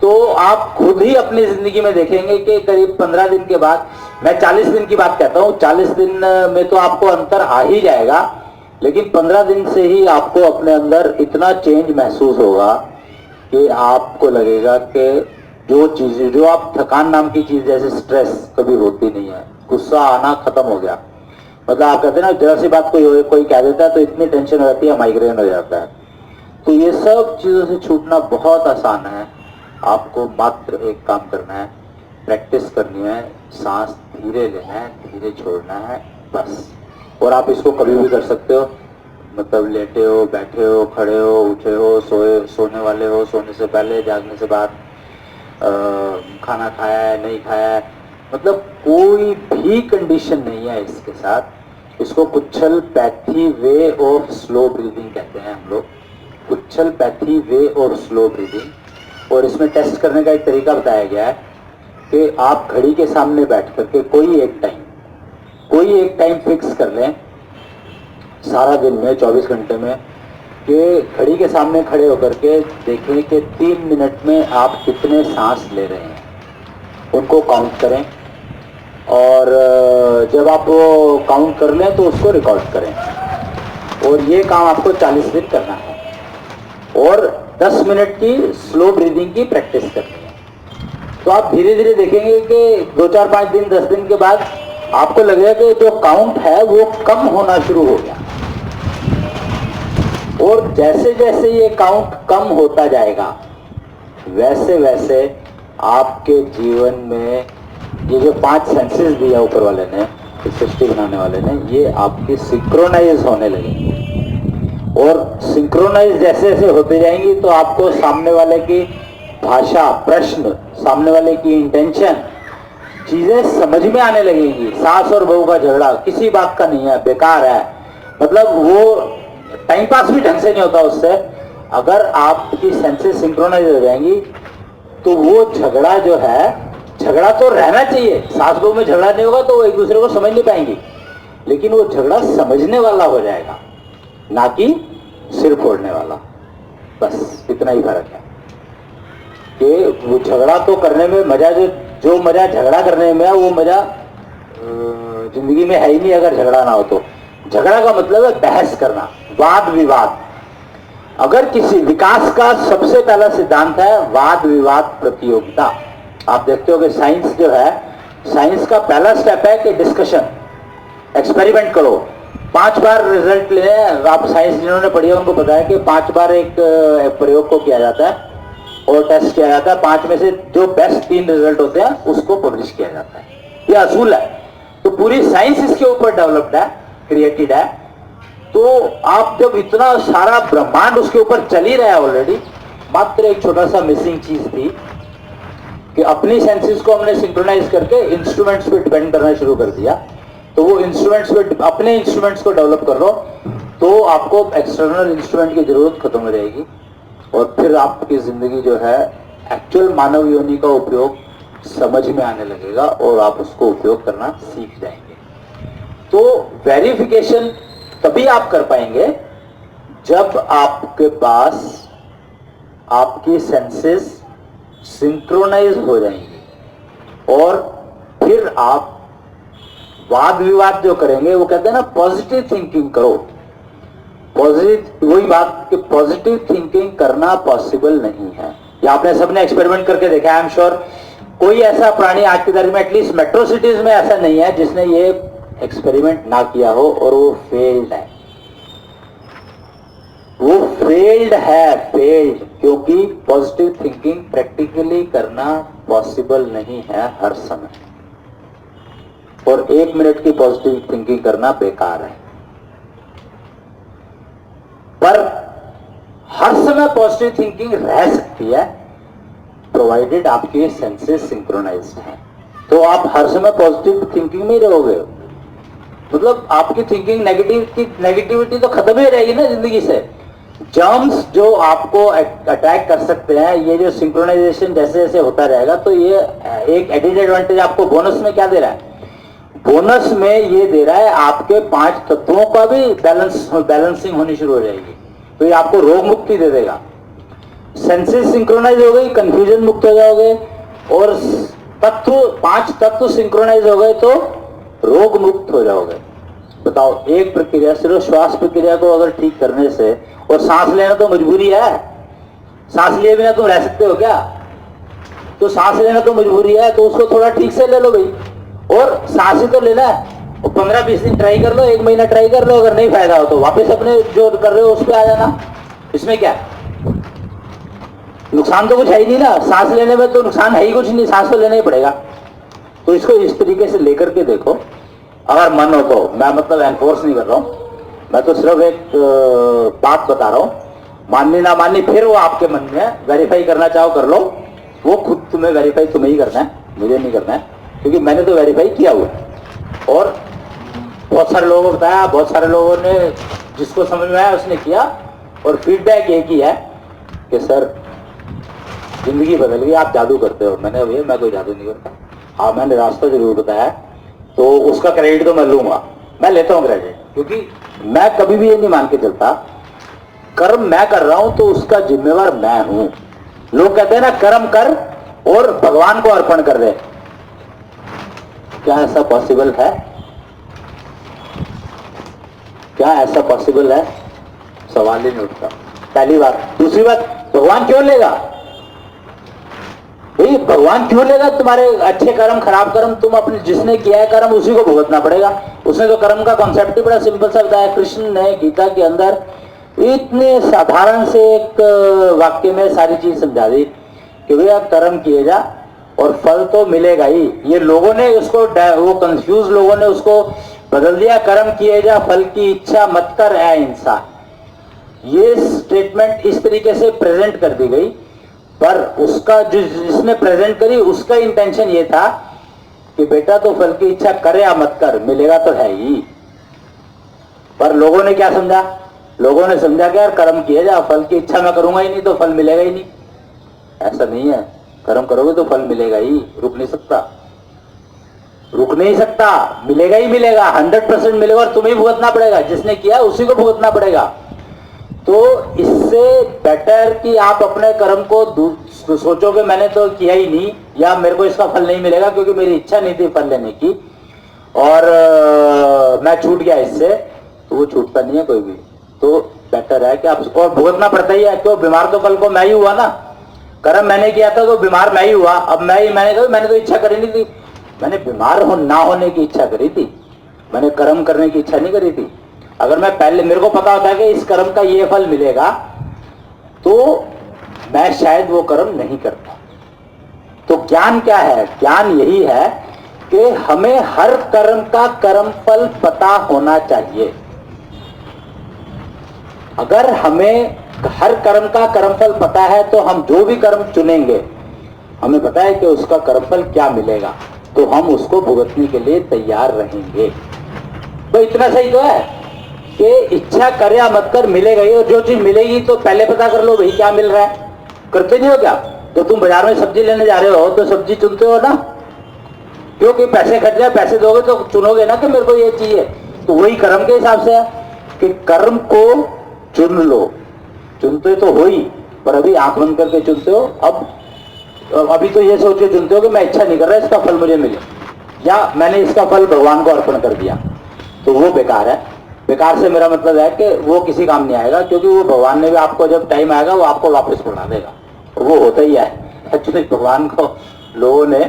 तो आप खुद ही अपनी जिंदगी में देखेंगे कि करीब 15 दिन के बाद, मैं 40 दिन की बात कहता हूँ, 40 दिन में तो आपको अंतर आ ही जाएगा, लेकिन 15 दिन से ही आपको अपने अंदर इतना चेंज महसूस होगा कि आपको लगेगा कि जो चीजें, जो आप थकान नाम की चीज जैसे स्ट्रेस कभी होती नहीं है, गुस्सा आना खत्म हो गया। मतलब आप कहते हैं ना, जरा सी बात कोई कह देता है तो इतनी टेंशन हो जाती है, माइग्रेन हो जाता है। तो ये सब चीजों से छूटना बहुत आसान है। आपको मात्र एक काम करना है, प्रैक्टिस करनी है, सांस धीरे लेना है, धीरे छोड़ना है, बस। और आप इसको कभी भी कर सकते हो, मतलब लेटे हो, बैठे हो, खड़े हो, उठे हो, सोने वाले हो, सोने से पहले, जागने से बाद, खाना खाया है, नहीं खाया है, मतलब कोई भी कंडीशन नहीं है इसके साथ। इसको Kuchhal pathy way of slow breathing कहते हैं हम लोग, Kuchhal pathy way of slow breathing. और इसमें टेस्ट करने का एक तरीका बताया गया है कि आप घड़ी के सामने बैठ करके कोई एक टाइम फिक्स कर लें सारा दिन में, 24 घंटे में, कि घड़ी के सामने खड़े होकर के देखें कि 3 मिनट में आप कितने सांस ले रहे हैं, उनको काउंट करें। और जब आप वो काउंट कर लें तो उसको रिकॉर्ड करें। और ये काम आपको 40 दिन करना है और 10 मिनट की स्लो ब्रीदिंग की प्रैक्टिस करनी है। तो आप धीरे धीरे देखेंगे कि 2, 4, 5 दिन, 10 दिन के बाद आपको लगेगा कि जो काउंट है वो कम होना शुरू हो गया। और जैसे जैसे ये काउंट कम होता जाएगा वैसे वैसे आपके जीवन में ये जो 5 सेंसेस दिया ऊपर वाले ने, इस सृष्टि बनाने वाले ने, ये आपकी सिंक्रोनाइज होने लगेंगे। और सिंक्रोनाइज जैसे जैसे होते जाएंगी तो आपको सामने वाले की भाषा, प्रश्न, सामने वाले की इंटेंशन, चीजें समझ में आने लगेंगी। सास और बहू का झगड़ा किसी बात का नहीं है, बेकार है, मतलब वो टाइम पास भी ढंग से नहीं होता उससे। अगर आपकी सेंसेस सिंक्रोनाइज हो जाएंगी तो वो झगड़ा जो है, झगड़ा तो रहना चाहिए, सास बहू में झगड़ा नहीं होगा तो वो एक दूसरे को समझ नहीं पाएंगी, लेकिन वो झगड़ा समझने वाला हो जाएगा, ना कि सिर फोड़ने वाला। बस इतना ही फर्क है कि वो झगड़ा तो करने में मजा, जो मजा झगड़ा करने में है वो मजा जिंदगी में है ही नहीं अगर झगड़ा ना हो तो। झगड़ा का मतलब है बहस करना, वाद विवाद। अगर किसी विकास का सबसे पहला सिद्धांत है वाद विवाद प्रतियोगिता। आप देखते हो कि साइंस जो है, साइंस का पहला स्टेप है कि डिस्कशन, एक्सपेरिमेंट करो। 5 बार रिजल्ट ले, आप साइंस जिन्होंने पढ़ी है उनको पता है कि 5 बार एक प्रयोग को किया जाता है और टेस्ट किया जाता है। 5 में से जो बेस्ट 3 रिजल्ट होते हैं उसको पब्लिश किया जाता है। ये असूल है। तो पूरी साइंस इसके ऊपर डेवलप्ड है, क्रिएटेड है। तो आप जब इतना सारा ब्रह्मांड उसके ऊपर चल ही रहा है ऑलरेडी, मात्र एक छोटा सा मिसिंग चीज थी कि अपनी सेंसेस को हमने सिंक्रोनाइज करके इंस्ट्रूमेंट्स पे डिपेंड करना शुरू कर दिया। तो वो इंस्ट्रूमेंट्स पे, अपने इंस्ट्रूमेंट्स को डेवलप कर लो तो आपको एक्सटर्नल इंस्ट्रूमेंट की जरूरत खत्म हो जाएगी और फिर आपकी जिंदगी जो है एक्चुअल मानव योनि का उपयोग समझ में आने लगेगा और आप उसको उपयोग करना सीख जाएंगे। तो वेरिफिकेशन तभी आप कर पाएंगे जब आपके पास आपकी सेंसेस सिंक्रोनाइज हो जाएंगी और फिर आप वाद विवाद जो करेंगे, वो कहते हैं ना पॉजिटिव थिंकिंग करो। पॉजिटिव, वही बात कि पॉजिटिव थिंकिंग करना पॉसिबल नहीं है। ये आपने सबने एक्सपेरिमेंट करके देखा है, आई एम श्योर। कोई ऐसा प्राणी आज की तारीख में, एटलीस्ट मेट्रो सिटीज में ऐसा नहीं है जिसने ये एक्सपेरिमेंट ना किया हो और वो फेल्ड है, वो फेल्ड है, फेल्ड, क्योंकि पॉजिटिव थिंकिंग प्रैक्टिकली करना पॉसिबल नहीं है हर समय, और 1 मिनट की पॉजिटिव थिंकिंग करना बेकार है। पर हर समय पॉजिटिव थिंकिंग रह सकती है प्रोवाइडेड आपके सेंसेस सिंक्रोनाइज्ड हैं। तो आप हर समय पॉजिटिव थिंकिंग में ही रहोगे, मतलब आपकी थिंकिंग नेगेटिविटी तो खत्म ही रहेगी ना जिंदगी से। जर्म्स जो आपको अटैक कर सकते हैं, ये जो सिंक्रोनाइजेशन जैसे जैसे होता रहेगा, तो ये एक एडिड एडवांटेज आपको बोनस में क्या दे रहा है, बोनस में ये दे रहा है आपके 5 तत्वों का भी बैलेंसिंग होनी शुरू हो जाएगी, तो ये आपको रोग मुक्ति दे देगा। सेंसेस सिंक्रोनाइज हो गई, कंफ्यूजन मुक्त हो जाओगे, और तत्व 5 तत्व सिंक्रोनाइज हो गए तो रोग मुक्त हो जाओगे। बताओ, एक प्रक्रिया, सिर्फ श्वास प्रक्रिया को अगर ठीक करने से, और सांस लेना तो मजबूरी है, सांस लिए बिना तुम रह सकते हो क्या? तो सांस लेना तो मजबूरी है, तो उसको थोड़ा ठीक से ले लो भाई, और सांस ही तो लेना है, और 15-20 दिन ट्राई कर लो, 1 महीना ट्राई कर लो, अगर नहीं फायदा हो तो वापस अपने जो कर रहे हो उस पर आ जाना। इसमें क्या नुकसान, तो कुछ है ही नहीं ना, सांस लेने में तो नुकसान है ही कुछ नहीं, सांस तो लेना ही पड़ेगा। तो इसको इस तरीके से लेकर के देखो, अगर मन हो तो। मैं मतलब एनफोर्स नहीं कर रहा हूं, मैं तो सिर्फ एक बात बता रहा हूं, माननी ना माननी फिर वो आपके मन में, वेरीफाई करना चाहो कर लो, वो खुद तुम्हें वेरीफाई तुम्हें ही करना है, मुझे नहीं करना है, क्योंकि मैंने तो वेरीफाई किया हुआ है। और बहुत सारे लोगों को बताया, बहुत सारे लोगों ने, जिसको समझ में आया उसने किया, और फीडबैक एक ही है कि सर जिंदगी बदल गई, आप जादू करते हो। मैंने भैया मैं कोई जादू नहीं करता, हाँ मैंने रास्ता जरूर बताया, तो उसका क्रेडिट तो मैं लूंगा, मैं लेता हूं क्रेडिट, क्योंकि मैं कभी भी ये नहीं मान के चलता कर्म मैं कर रहा हूं तो उसका जिम्मेवार मैं हूं। लोग कहते हैं ना कर्म कर और भगवान को अर्पण कर दे, क्या ऐसा पॉसिबल है? क्या ऐसा पॉसिबल है? सवाल ही नहीं उठता, पहली बात। दूसरी बात, भगवान क्यों लेगा भाई? भगवान क्यों लेगा तुम्हारे अच्छे कर्म खराब कर्म? तुम अपने जिसने किया है कर्म उसी को भुगतना पड़ेगा। उसने तो कर्म का कॉन्सेप्ट ही बड़ा सिंपल सा बताया। कृष्ण ने गीता के अंदर इतने साधारण से एक वाक्य में सारी चीज समझा दी कि भैया कर्म किए जा और फल तो मिलेगा ही। ये लोगों ने उसको, वो कंफ्यूज लोगों ने उसको बदल दिया, कर्म किए जा फल की इच्छा मत कर ऐ इंसान। ये स्टेटमेंट इस तरीके से प्रेजेंट कर दी गई, पर उसका जिसने प्रेजेंट करी उसका इंटेंशन ये था कि बेटा तो फल की इच्छा करे या मत कर, मिलेगा तो है ही। पर लोगों ने क्या समझा? लोगों ने समझा कि यार कर्म किए जा, फल की इच्छा मैं करूंगा ही नहीं तो फल मिलेगा ही नहीं। ऐसा नहीं है, कर्म करोगे तो फल मिलेगा ही, रुक नहीं सकता, रुक नहीं सकता, मिलेगा ही मिलेगा, 100% मिलेगा, और तुम्हें भुगतना पड़ेगा, जिसने किया उसी को भुगतना पड़ेगा। तो इससे बेटर कि आप अपने कर्म को सोचोगे मैंने तो किया ही नहीं, या मेरे को इसका फल नहीं मिलेगा क्योंकि मेरी इच्छा नहीं थी फल लेने की, और मैं छूट गया इससे, तो वो छूटता नहीं है कोई भी। तो बेटर है कि आप, और भुगतना पड़ता ही है, क्यों? बीमार तो कल को मैं ही हुआ ना, कर्म मैंने किया था तो बीमार मैं ही हुआ। अब मैंने तो इच्छा करी नहीं थी, मैंने बीमार ना होने की इच्छा करी थी, मैंने कर्म करने की इच्छा नहीं करी थी। अगर मैं पहले, मेरे को पता होता है कि इस कर्म का ये फल मिलेगा, तो मैं शायद वो कर्म नहीं करता। तो ज्ञान क्या है? ज्ञान यही है कि हमें हर कर्म का कर्म फल पता होना चाहिए। अगर हमें हर कर्म का कर्मफल पता है तो हम जो भी कर्म चुनेंगे, हमें पता है कि उसका कर्मफल क्या मिलेगा, तो हम उसको भुगतने के लिए तैयार रहेंगे। तो इतना सही तो है कि इच्छा कर या मत कर मिलेगा ही, और जो चीज मिलेगी तो पहले पता कर लो भाई क्या मिल रहा है। करते नहीं हो क्या? तो तुम बाजार में सब्जी लेने जा रहे हो तो सब्जी चुनते हो ना, क्योंकि पैसे खर्च जाए, पैसे दोगे तो चुनोगे ना कि मेरे को ये चाहिए। तो वही कर्म के हिसाब से है कि कर्म को चुन लो, चुनते तो हो ही, पर अभी आंख बंद करके चुनते हो। अब अभी तो ये सोच के चुनते हो कि मैं इच्छा नहीं कर रहा इसका फल मुझे मिले, या मैंने इसका फल भगवान को अर्पण कर दिया, तो वो बेकार है। बेकार से मेरा मतलब है कि वो किसी काम नहीं आएगा, क्योंकि वो भगवान ने भी आपको, जब टाइम आएगा वो आपको वापस बुला देगा, वो होता ही है। एक्चुअली भगवान को लोगों ने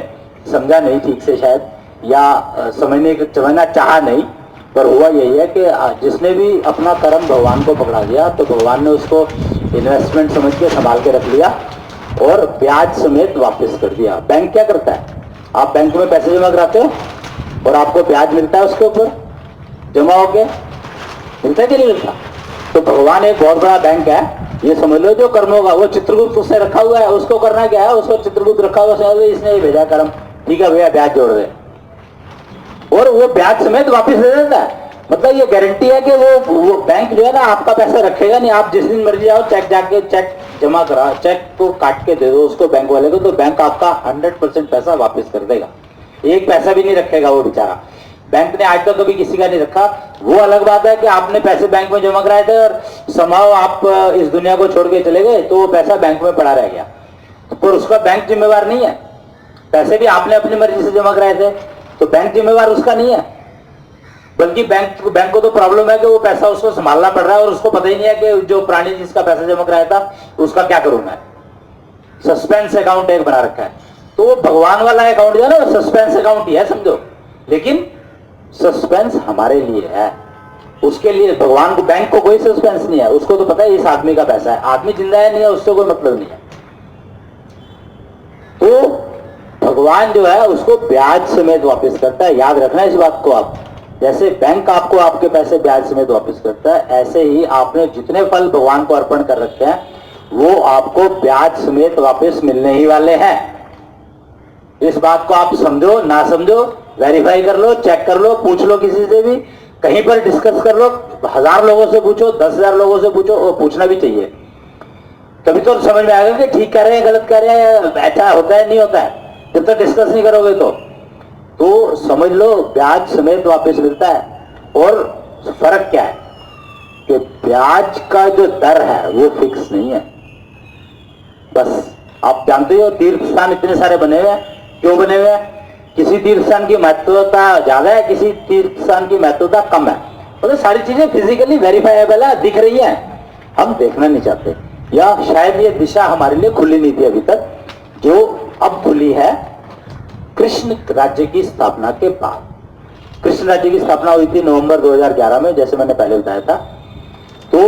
समझा नहीं ठीक से शायद, समझना चाहा नहीं, पर हुआ यही है कि जिसने भी अपना कर्म भगवान को पकड़ा दिया तो भगवान ने उसको इन्वेस्टमेंट समझ के संभाल के रख लिया और ब्याज समेत वापस कर दिया। बैंक क्या करता है, आप बैंक में पैसे जमा कराते हो और आपको ब्याज मिलता है उसके ऊपर जमा होके, मिलता है कि नहीं मिलता? तो भगवान एक बहुत बड़ा बैंक है, ये समझ लो जो कर्म होगा वो चित्रगुप्त उससे रखा हुआ है, उसको करना क्या है, उसको चित्रगुप्त रखा हुआ है, इसने भेजा कर्म, ठीक है भैया ब्याज जोड़ दे, और वो ब्याज समेत वापस दे देता है। मतलब ये गारंटी है कि वो बैंक जो है ना आपका पैसा रखेगा नहीं, आप जिस दिन मर्जी आओ चेक जमा करा, चेक को काट के दे दो उसको बैंक वाले को, तो बैंक आपका 100% पैसा वापस कर देगा, एक पैसा भी नहीं रखेगा वो बेचारा। बैंक ने आज तक कभी किसी का नहीं रखा। वो अलग बात है कि आपने पैसे बैंक में जमा कराए थे और समाओ आप इस दुनिया को छोड़ के चले गए तो वो पैसा बैंक में पड़ा रह गया, पर उसका बैंक जिम्मेवार नहीं है। पैसे भी आपने अपनी मर्जी से जमा कराए थे तो बैंक जिम्मेवार उसका नहीं है, बल्कि बैंक को तो प्रॉब्लम है कि वो पैसा उसको संभालना पड़ रहा है और उसको पता ही नहीं है कि जो प्राणी जिसका पैसा जमा कराया था उसका क्या करूं मैं। सस्पेंस अकाउंट एक बना रखा है, तो वो भगवान वाला अकाउंट जो है ना सस्पेंस अकाउंट ही है समझो, लेकिन सस्पेंस हमारे लिए है, उसके लिए भगवान को, बैंक को कोई सस्पेंस नहीं है, उसको तो पता है इस आदमी का पैसा है, आदमी जिंदा है नहीं है उससे कोई मतलब नहीं है। तो भगवान जो है उसको ब्याज समेत वापस करता है, याद रखना इस बात को आप। जैसे बैंक आपको आपके पैसे ब्याज समेत वापस करता है, ऐसे ही आपने जितने फल भगवान को अर्पण कर रखे हैं वो आपको ब्याज समेत वापस मिलने ही वाले हैं। इस बात को आप समझो ना समझो, वेरीफाई कर लो, चेक कर लो, पूछ लो किसी से भी, कहीं पर डिस्कस कर लो, 1000 लोगों से पूछो, 10,000 लोगों से पूछो, और पूछना भी चाहिए, तभी तो समझ में आएगा कि ठीक कर रहे हैं गलत कर रहे हैं, ऐसा होता है नहीं होता है। जब तक डिस्कस नहीं करोगे तो समझ लो ब्याज समेत वापस मिलता है। और फर्क क्या है कि ब्याज का जो दर है वो फिक्स नहीं है। बस आप जानते हो तीर्थ स्थान इतने सारे बने हुए हैं, क्यों बने हुए हैं? किसी तीर्थ स्थान की महत्वता ज्यादा है, किसी तीर्थ स्थान की महत्वता कम है, मतलब सारी चीजें फिजिकली वेरीफाइबल है, दिख रही है, हम देखना नहीं चाहते, या शायद ये दिशा हमारे लिए खुली नहीं थी अभी तक, जो अब खुली है कृष्ण राज्य की स्थापना के बाद। कृष्ण राज्य की स्थापना हुई थी नवंबर 2011 में, जैसे मैंने पहले बताया था। तो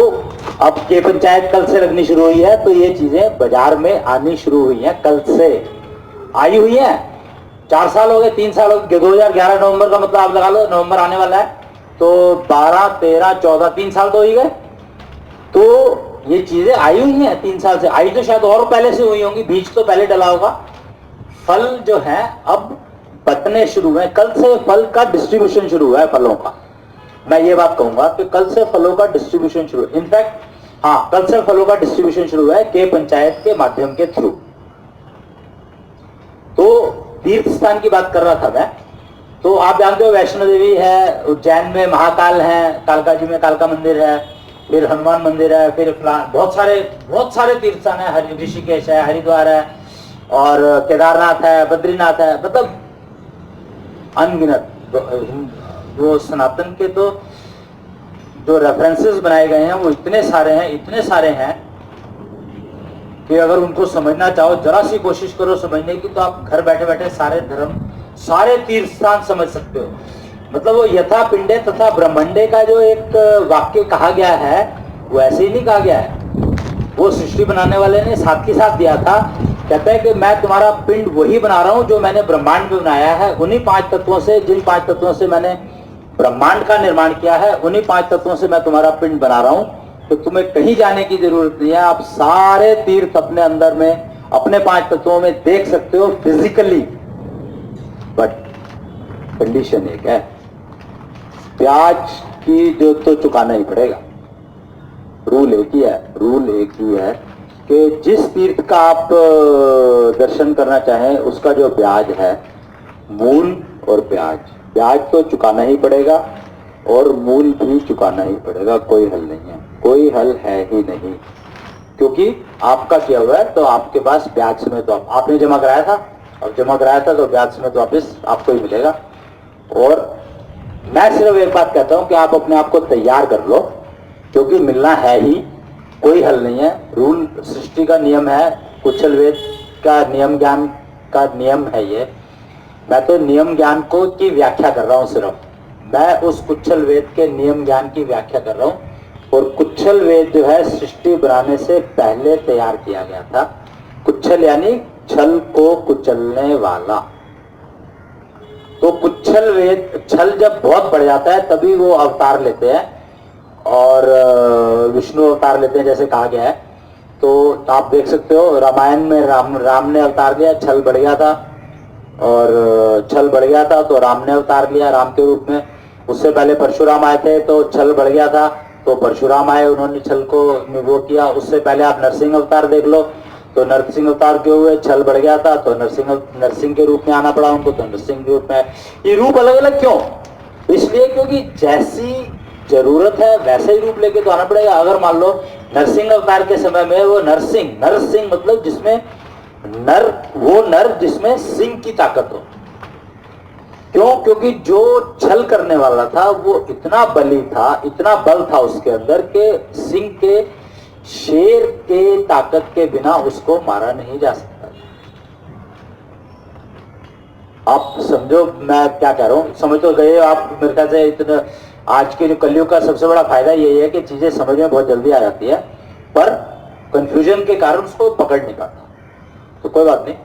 अब के पंचायत कल से लगनी शुरू हुई है, तो ये चीजें बाजार में आनी शुरू हुई हैं, कल से आई हुई हैं। 4 साल हो गए, 3 साल हो गए, 2011 नवंबर का मतलब आप लगा लो, नवंबर आने वाला है तो 12, 13, 14, 3 साल तो हो ही गए। तो ये चीजें आई हुई हैं 3 साल से, आई तो शायद और पहले से हुई होंगी, बीज तो पहले डला होगा। फल जो है अब बटने शुरू हुए, कल से फल का डिस्ट्रीब्यूशन शुरू हुआ है फलों का। मैं ये बात कहूंगा कि कल से फलों का डिस्ट्रीब्यूशन शुरू, इनफैक्ट हाँ कल से फलों का डिस्ट्रीब्यूशन शुरू हुआ है के पंचायत के माध्यम के थ्रू। तो तीर्थ स्थान की बात कर रहा था मैं, तो आप जानते हो वैष्णो देवी है, उज्जैन में महाकाल है, कालका जी में कालका मंदिर है, फिर हनुमान मंदिर है, फिर बहुत सारे तीर्थ स्थान है, ऋषिकेश है, हरिद्वार है, और केदारनाथ है, बद्रीनाथ है, मतलब अनगिनत। वो सनातन के तो जो रेफरेंसेस बनाए गए हैं वो इतने सारे हैं कि अगर उनको समझना चाहो, जरा सी कोशिश करो समझने की, तो आप घर बैठे बैठे सारे धर्म, सारे तीर्थ स्थान समझ सकते हो। मतलब वो यथा पिंडे तथा ब्रह्मंडे का जो एक वाक्य कहा गया है वो ऐसे ही नहीं कहा गया है, वो सृष्टि बनाने वाले ने साथ के साथ दिया था। कहता है कि मैं तुम्हारा पिंड वही बना रहा हूं जो मैंने ब्रह्मांड में बनाया है, उन्हीं 5 तत्वों से, जिन 5 तत्वों से मैंने ब्रह्मांड का निर्माण किया है, उन्हीं 5 तत्वों से मैं तुम्हारा पिंड बना रहा हूं। तो तुम्हें कहीं जाने की जरूरत नहीं है, आप सारे तीर्थ अपने अंदर में, अपने 5 तत्वों में देख सकते हो फिजिकली। बट कंडीशन एक है, ब्याज की जो तो चुकाना ही पड़ेगा। रूल एक ही है कि जिस तीर्थ का आप दर्शन करना चाहें उसका जो ब्याज है, मूल और ब्याज तो चुकाना ही पड़ेगा और मूल भी चुकाना ही पड़ेगा, कोई हल नहीं है, कोई हल है ही नहीं, क्योंकि आपका किया हुआ है तो आपके पास ब्याज समेत तो आपने जमा कराया था, और जमा कराया था तो ब्याज समेत वापस आपको ही मिलेगा। और मैं सिर्फ एक बात कहता हूं कि आप अपने आप को तैयार कर लो, क्योंकि मिलना है ही, कोई हल नहीं है। रूल सृष्टि का नियम है, कुशल वेद का नियम, ज्ञान का नियम है ये मैं तो नियम ज्ञान को की व्याख्या कर रहा हूं, सिर्फ मैं उस कुच्छल वेद के नियम ज्ञान की व्याख्या कर रहा हूं। और कुच्छल वेद जो है सृष्टि बनाने से पहले तैयार किया गया था। कुच्छल यानी छल को कुचलने वाला। तो कुच्छल वेद, छल जब बहुत बढ़ जाता है तभी वो अवतार लेते हैं और विष्णु अवतार लेते हैं, जैसे कहा गया है। तो आप देख सकते हो रामायण में राम ने अवतार लिया, छल बढ़ गया था और छल बढ़ गया था तो राम ने अवतार लिया राम के रूप में। उससे पहले परशुराम आए थे तो छल बढ़ गया था तो परशुराम आए, उन्होंने छल को वो किया। उससे पहले आप नरसिंह अवतार देख लो, तो नरसिंह अवतार के हुए, छल बढ़ गया था तो नरसिंह के रूप में आना पड़ा उनको, तो नरसिंह के रूप में। ये रूप अलग अलग क्यों? इसलिए क्योंकि जैसी जरूरत है वैसे ही रूप लेके तो आना पड़ेगा। अगर मान लो नरसिंह अवतार के समय में वो नरसिंह मतलब जिसमें नर जिसमें सिंह की ताकत हो। क्यों? क्योंकि जो छल करने वाला था वो इतना बली था, इतना बल था उसके अंदर के सिंह के, शेर के ताकत के बिना उसको मारा नहीं जा सकता। आप समझो मैं क्या कह रहा हूं, समझ तो गए आप मेरे ख्याल से। इतना आज के जो कलयुग का सबसे बड़ा फायदा यही है कि चीजें समझ में बहुत जल्दी आ जाती है, पर कंफ्यूजन के कारण उसको पकड़ नहीं पाता। तो कोई बात नहीं,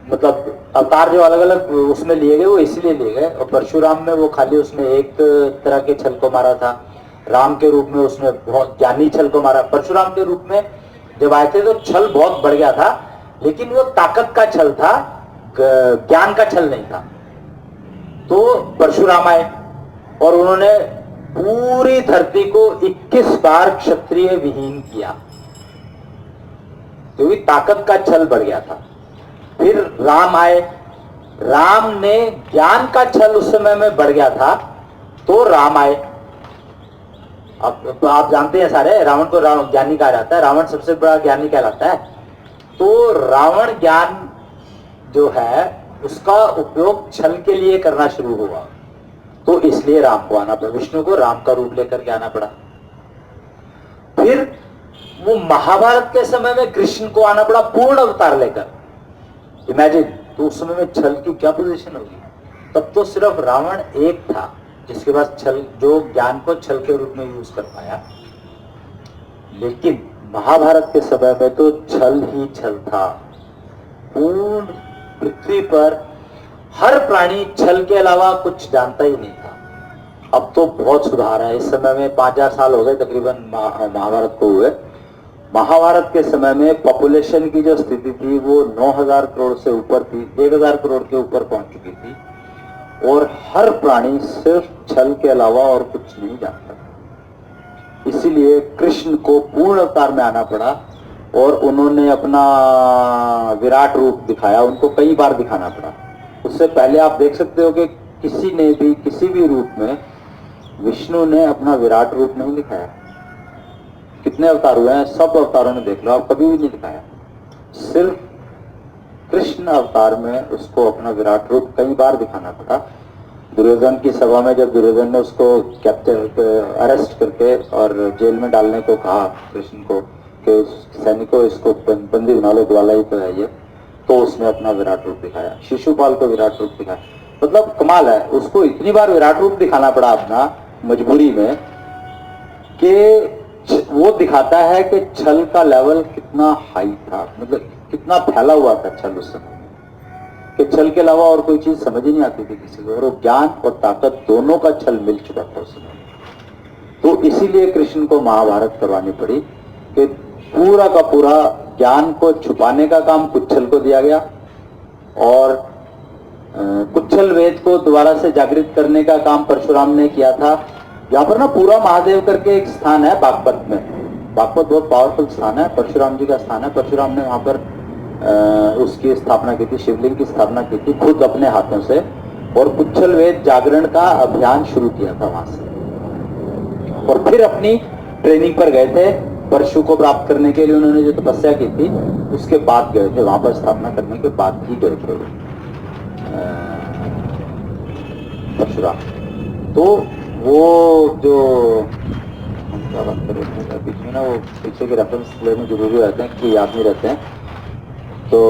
मतलब अवतार जो अलग अलग उसमें लिए गए वो इसीलिए लिए गए। और परशुराम में वो खाली उसने एक तरह के छल को मारा था, राम के रूप में उसने बहुत ज्ञानी छल को मारा। परशुराम के रूप में जब आए थे तो छल बहुत बढ़ गया था, लेकिन वो ताकत का छल था, ज्ञान का छल नहीं था। तो परशुराम आए और उन्होंने पूरी धरती को 21 बार क्षत्रिय विहीन किया, क्योंकि ताकत का छल बढ़ गया था। फिर राम आए, राम ने ज्ञान का छल उस समय में बढ़ गया था तो राम आए। अब तो आप जानते हैं सारे, रावण को ज्ञानी कहा जाता है, रावण सबसे बड़ा ज्ञानी कहलाता है। तो रावण ज्ञान जो है उसका उपयोग छल के लिए करना शुरू हुआ, तो इसलिए राम को आना पड़ा, विष्णु को राम का रूप लेकर के आना पड़ा। फिर वो महाभारत के समय में कृष्ण को आना पड़ा पूर्ण अवतार लेकर। इमेजिन, तो उस समय में छल की क्या पोजीशन होगी। तब तो सिर्फ रावण एक था जिसके पास छल, जो ज्ञान को छल के रूप में यूज कर पाया। लेकिन महाभारत के समय में तो छल ही छल था। पूर्ण पृथ्वी पर हर प्राणी छल के अलावा कुछ जानता ही नहीं था। अब तो बहुत सुधार है। इस समय में 5000 साल हो गए तकरीबन महाभारत को हुए। महाभारत के समय में पॉपुलेशन की जो स्थिति थी वो 9000 करोड़ से ऊपर थी, 1000 करोड़ के ऊपर पहुंच चुकी थी, और हर प्राणी सिर्फ छल के अलावा और कुछ नहीं जानता। इसीलिए कृष्ण को पूर्ण अवतार में आना पड़ा और उन्होंने अपना विराट रूप दिखाया, उनको कई बार दिखाना पड़ा। उससे पहले आप देख सकते हो कि किसी ने भी किसी भी रूप में विष्णु ने अपना विराट रूप नहीं दिखाया। कितने अवतार हुए हैं, सब अवतारों में देख लो आप, कभी भी नहीं दिखाया। सिर्फ कृष्ण अवतार में उसको अपना विराट रूप कई बार दिखाना पड़ा। दुर्योधन की सभा में जब दुर्योधन ने उसको कैप्चर अरेस्ट करके और जेल में डालने को कहा कृष्ण को कि सैनिकों इसको बंदी बना लो, ग्वाला ही तो है ये, तो उसने अपना विराट रूप दिखाया। शिशुपाल को विराट रूप दिखाया। मतलब कमाल है, उसको इतनी बार विराट रूप दिखाना पड़ा अपना मजबूरी में, कि वो दिखाता है कि छल का लेवल कितना हाई था, मतलब कितना फैला हुआ था छल उस समय, कि छल के अलावा और कोई चीज समझ ही नहीं आती थी किसी को। और वो ज्ञान और ताकत दोनों का छल मिल चुका था उस समय। तो इसीलिए कृष्ण को महाभारत करवानी पड़ी कि पूरा का पूरा ज्ञान को छुपाने का काम कुच्छल को दिया गया, और कुच्छल वेद को दोबारा से जागृत करने का काम परशुराम ने किया था। यहाँ पर ना पूरा महादेव करके एक स्थान है बागपत में। बागपत बहुत पावरफुल स्थान है, परशुराम जी का स्थान है। परशुराम ने वहां पर उसकी स्थापना की थी, शिवलिंग की स्थापना की थी खुद अपने हाथों से, और कुच्छल वेद जागरण का अभियान शुरू किया था वहां से। और फिर अपनी ट्रेनिंग पर गए थे, परशु को प्राप्त करने के लिए उन्होंने जो तपस्या की थी उसके बाद गए थे, वहां पर स्थापना करने के बाद ही गए थे परशुराम। तो वो जो हम क्या बात कर रहे थे बीच में ना, वो पीछे के रेफरेंस लेने जरूरी रहते हैं कि याद नहीं रहते हैं। तो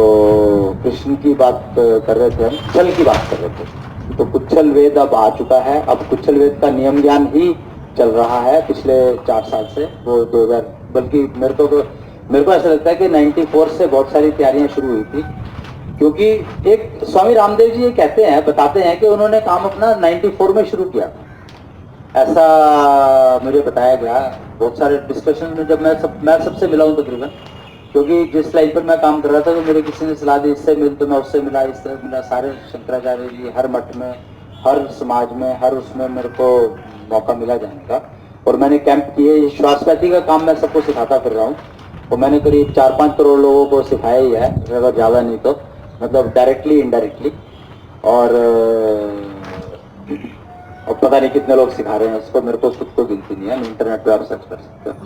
कृष्ण की बात कर रहे थे, हम छल की बात कर रहे थे। तो कुच्छल वेद अब आ चुका है। अब कुच्छल वेद का नियम ज्ञान ही चल रहा है पिछले 4 साल से। वो 2000, बल्कि मेरे को ऐसा लगता है कि 94 से बहुत सारी तैयारियां शुरू हुई थी, क्योंकि एक स्वामी रामदेव जी ये कहते हैं, बताते हैं कि उन्होंने काम अपना 94 में शुरू किया था, ऐसा मुझे बताया गया बहुत सारे डिस्कशन में। जब मैं सबसे मिला हूँ तकरीबन, क्योंकि जिस लाइन पर मैं काम कर रहा था तो मेरे किसी ने सलाह दी इससे मिल, तो मैं उससे मिला, इससे मिला। सारे शंकराचार्य जी, हर मठ में, हर समाज में, हर उसमें मेरे को मौका मिला जाने का। और मैंने कैंप किए। श्वासपैथी का काम मैं सबको सिखाता फिर रहा हूँ, और मैंने करीब 4-5 करोड़ लोगों को सिखाया ही है, अगर ज़्यादा नहीं तो, मतलब डायरेक्टली इनडायरेक्टली। और पता नहीं कितने लोग सिखा रहे हैं उसको, मेरे को खुद को गिनती नहीं है, इंटरनेट पे आप सर्च कर सकते हो।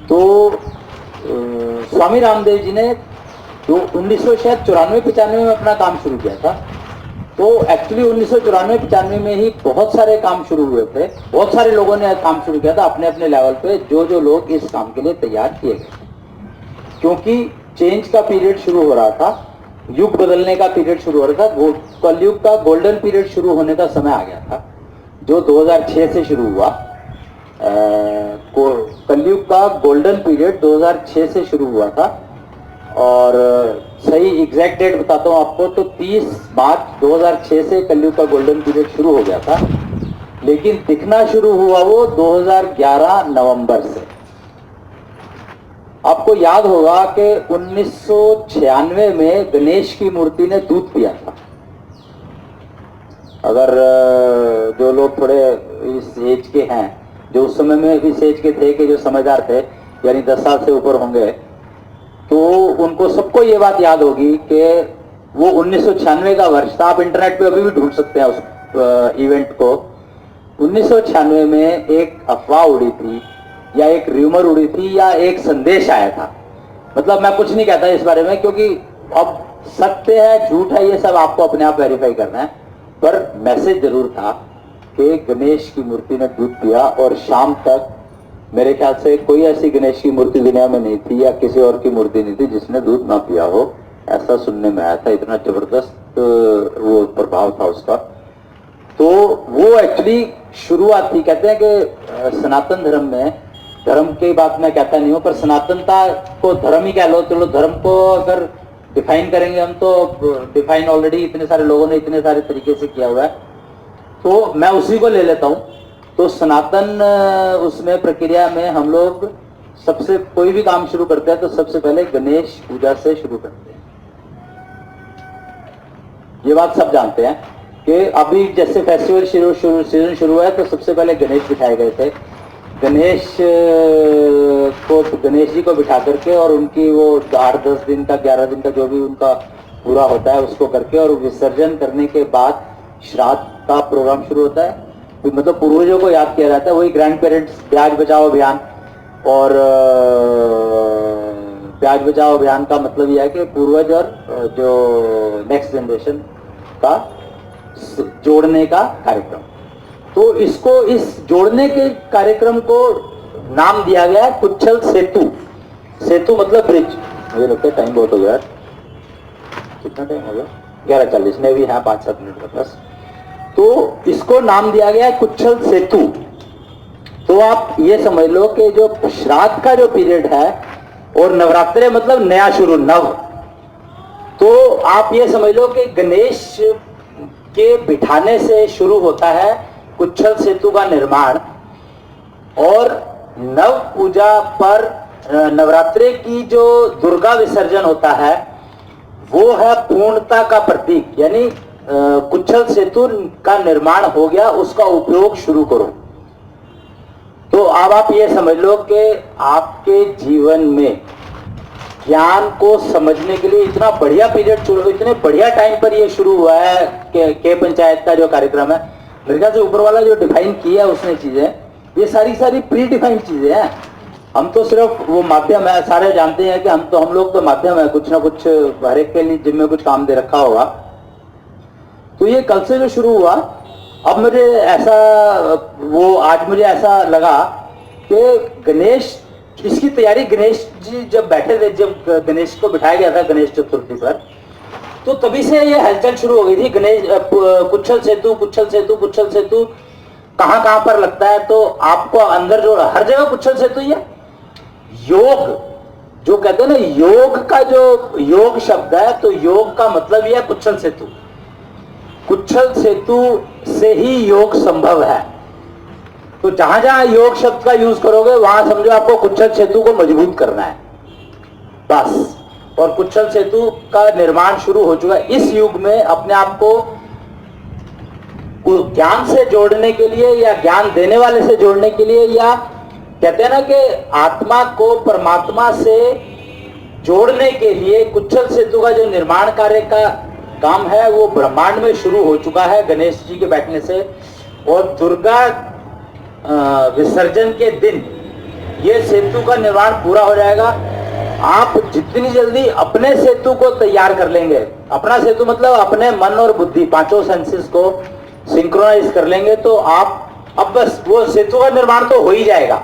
तो स्वामी रामदेव जी ने जो 1994-95 में अपना काम शुरू किया था, तो एक्चुअली 1994-95 में ही बहुत सारे काम शुरू हुए थे। बहुत सारे लोगों ने काम शुरू किया था अपने अपने लेवल पे, जो लोग इस काम के लिए तैयार किए गए, क्योंकि चेंज का पीरियड शुरू हो रहा था, युग बदलने का पीरियड शुरू हो रहा था। कलयुग का गोल्डन पीरियड शुरू होने का समय आ गया था, जो 2006 से शुरू हुआ। कलयुग का गोल्डन पीरियड 2006 से शुरू हुआ था। और सही एग्जैक्ट डेट बताता हूँ आपको, तो 30 मार्च 2006 से कलयुग का गोल्डन पीरियड शुरू हो गया था, लेकिन दिखना शुरू हुआ वो 2011 नवंबर से। आपको याद होगा कि 1996 में गणेश की मूर्ति ने दूध पिया था। अगर जो लोग थोड़े इस एज के हैं, जो उस समय में इस एज के थे कि जो समझदार थे, यानी 10 साल से ऊपर होंगे, तो उनको सबको ये बात याद होगी कि वो 1996 का वर्ष था। आप इंटरनेट पे अभी भी ढूंढ सकते हैं उस इवेंट को। 1996 में एक अफवाह उड़ी थी, या एक र्यूमर उड़ी थी, या एक संदेश आया था। मतलब मैं कुछ नहीं कहता इस बारे में, क्योंकि अब सत्य है झूठ है ये सब आपको अपने आप वेरीफाई करना है, पर मैसेज जरूर था कि गणेश की मूर्ति ने दूध पिया। और शाम तक मेरे ख्याल से कोई ऐसी गणेश की मूर्ति दुनिया में नहीं थी, या किसी और की मूर्ति नहीं थी जिसने दूध ना पिया हो, ऐसा सुनने में आया था। इतना जबरदस्त वो प्रभाव था उसका। तो वो एक्चुअली शुरुआत थी। कहते हैं कि सनातन धर्म में, धर्म की बात मैं कहता नहीं हूँ, पर सनातनता को धर्म ही कह लो, चलो धर्म को अगर डिफाइन करेंगे हम, तो डिफाइन ऑलरेडी इतने सारे लोगों ने इतने सारे तरीके से किया हुआ है, तो मैं उसी को ले लेता हूँ। तो सनातन उसमें प्रक्रिया में हम लोग सबसे कोई भी काम शुरू करते हैं तो सबसे पहले गणेश पूजा से शुरू करते हैं। ये बात सब जानते हैं कि अभी जैसे फेस्टिवल सीजन शुरू हुआ है, तो सबसे पहले गणेश बिठाए गए थे। गणेश जी को बिठा करके, और उनकी वो 8-10 दिन का 11 दिन का जो भी उनका पूरा होता है उसको करके, और विसर्जन करने के बाद श्राद्ध का प्रोग्राम शुरू होता है। मतलब पूर्वजों को याद किया जाता है, वही ग्रैंड पेरेंट्स ब्याज बचाओ अभियान। और ब्याज बचाओ अभियान का मतलब यह है कि पूर्वज और जो नेक्स्ट जनरेशन का जोड़ने का कार्यक्रम। तो इसको, इस जोड़ने के कार्यक्रम को नाम दिया गया है कुच्छल सेतु। सेतु मतलब ब्रिज। मुझे लगता है टाइम बहुत हो गया। कितना टाइम हो गया? 11:40 में भी है, 5-7 मिनट का बस। तो इसको नाम दिया गया है कुच्छल सेतु। तो आप ये समझ लो कि जो श्राद्ध का जो पीरियड है, और नवरात्रे मतलब नया शुरू, नव, तो आप ये समझ लो कि गणेश के बिठाने से शुरू होता है कुच्छल सेतु का निर्माण। और नव पूजा पर नवरात्रे की जो दुर्गा विसर्जन होता है, वो है पूर्णता का प्रतीक। यानी कुच्छल सेतु का निर्माण हो गया, उसका उपयोग शुरू करो। तो अब आप ये समझ लो कि आपके जीवन में ज्ञान को समझने के लिए इतना बढ़िया पीरियड शुरू, इतने बढ़िया टाइम पर ये शुरू हुआ है के पंचायत का जो कार्यक्रम है। मेरे ख्याल से ऊपर वाला जो डिफाइन किया है उसने चीजें, ये सारी प्री डिफाइंड चीजें हैं। हम तो सिर्फ वो माध्यम है। सारे जानते हैं कि हम लोग तो माध्यम है, कुछ ना कुछ हर एक के लिए जिम्मे कुछ काम दे रखा होगा। तो ये कल से जो शुरू हुआ, अब मुझे ऐसा, आज मुझे ऐसा लगा कि गणेश इसकी तैयारी गणेश जी जब बैठे थे, जब गणेश को बिठाया गया था गणेश चतुर्थी पर, तो तभी से ये हलचल शुरू हो गई थी। गणेश कुच्छल सेतु, कुच्छल सेतु, कुच्छल सेतु कहां कहां पर लगता है, तो आपको अंदर जो हर जगह कुच्छल सेतु ही है। योग जो कहते हैं ना, योग का जो योग शब्द है, तो योग का मतलब यह है कुच्छल सेतु। कुच्छल सेतु से ही योग संभव है। तो जहां जहां योग शब्द का यूज करोगे वहां समझो आपको कुच्छल सेतु को मजबूत करना है बस। और कुच्छल सेतु का निर्माण शुरू हो चुका है। इस युग में अपने आप को ज्ञान से जोड़ने के लिए, या ज्ञान देने वाले से जोड़ने के लिए, या कहते हैं ना कि आत्मा को परमात्मा से जोड़ने के लिए कुच्छल सेतु का जो निर्माण कार्य का काम है वो ब्रह्मांड में शुरू हो चुका है गणेश जी के बैठने से। और दुर्गा विसर्जन के दिन ये सेतु का निर्माण पूरा हो जाएगा। आप जितनी जल्दी अपने सेतु को तैयार कर लेंगे, अपना सेतु मतलब अपने मन और बुद्धि, पांचों सेंसेस को सिंक्रोनाइज कर लेंगे, तो आप अब बस वो सेतु का निर्माण तो हो ही जाएगा।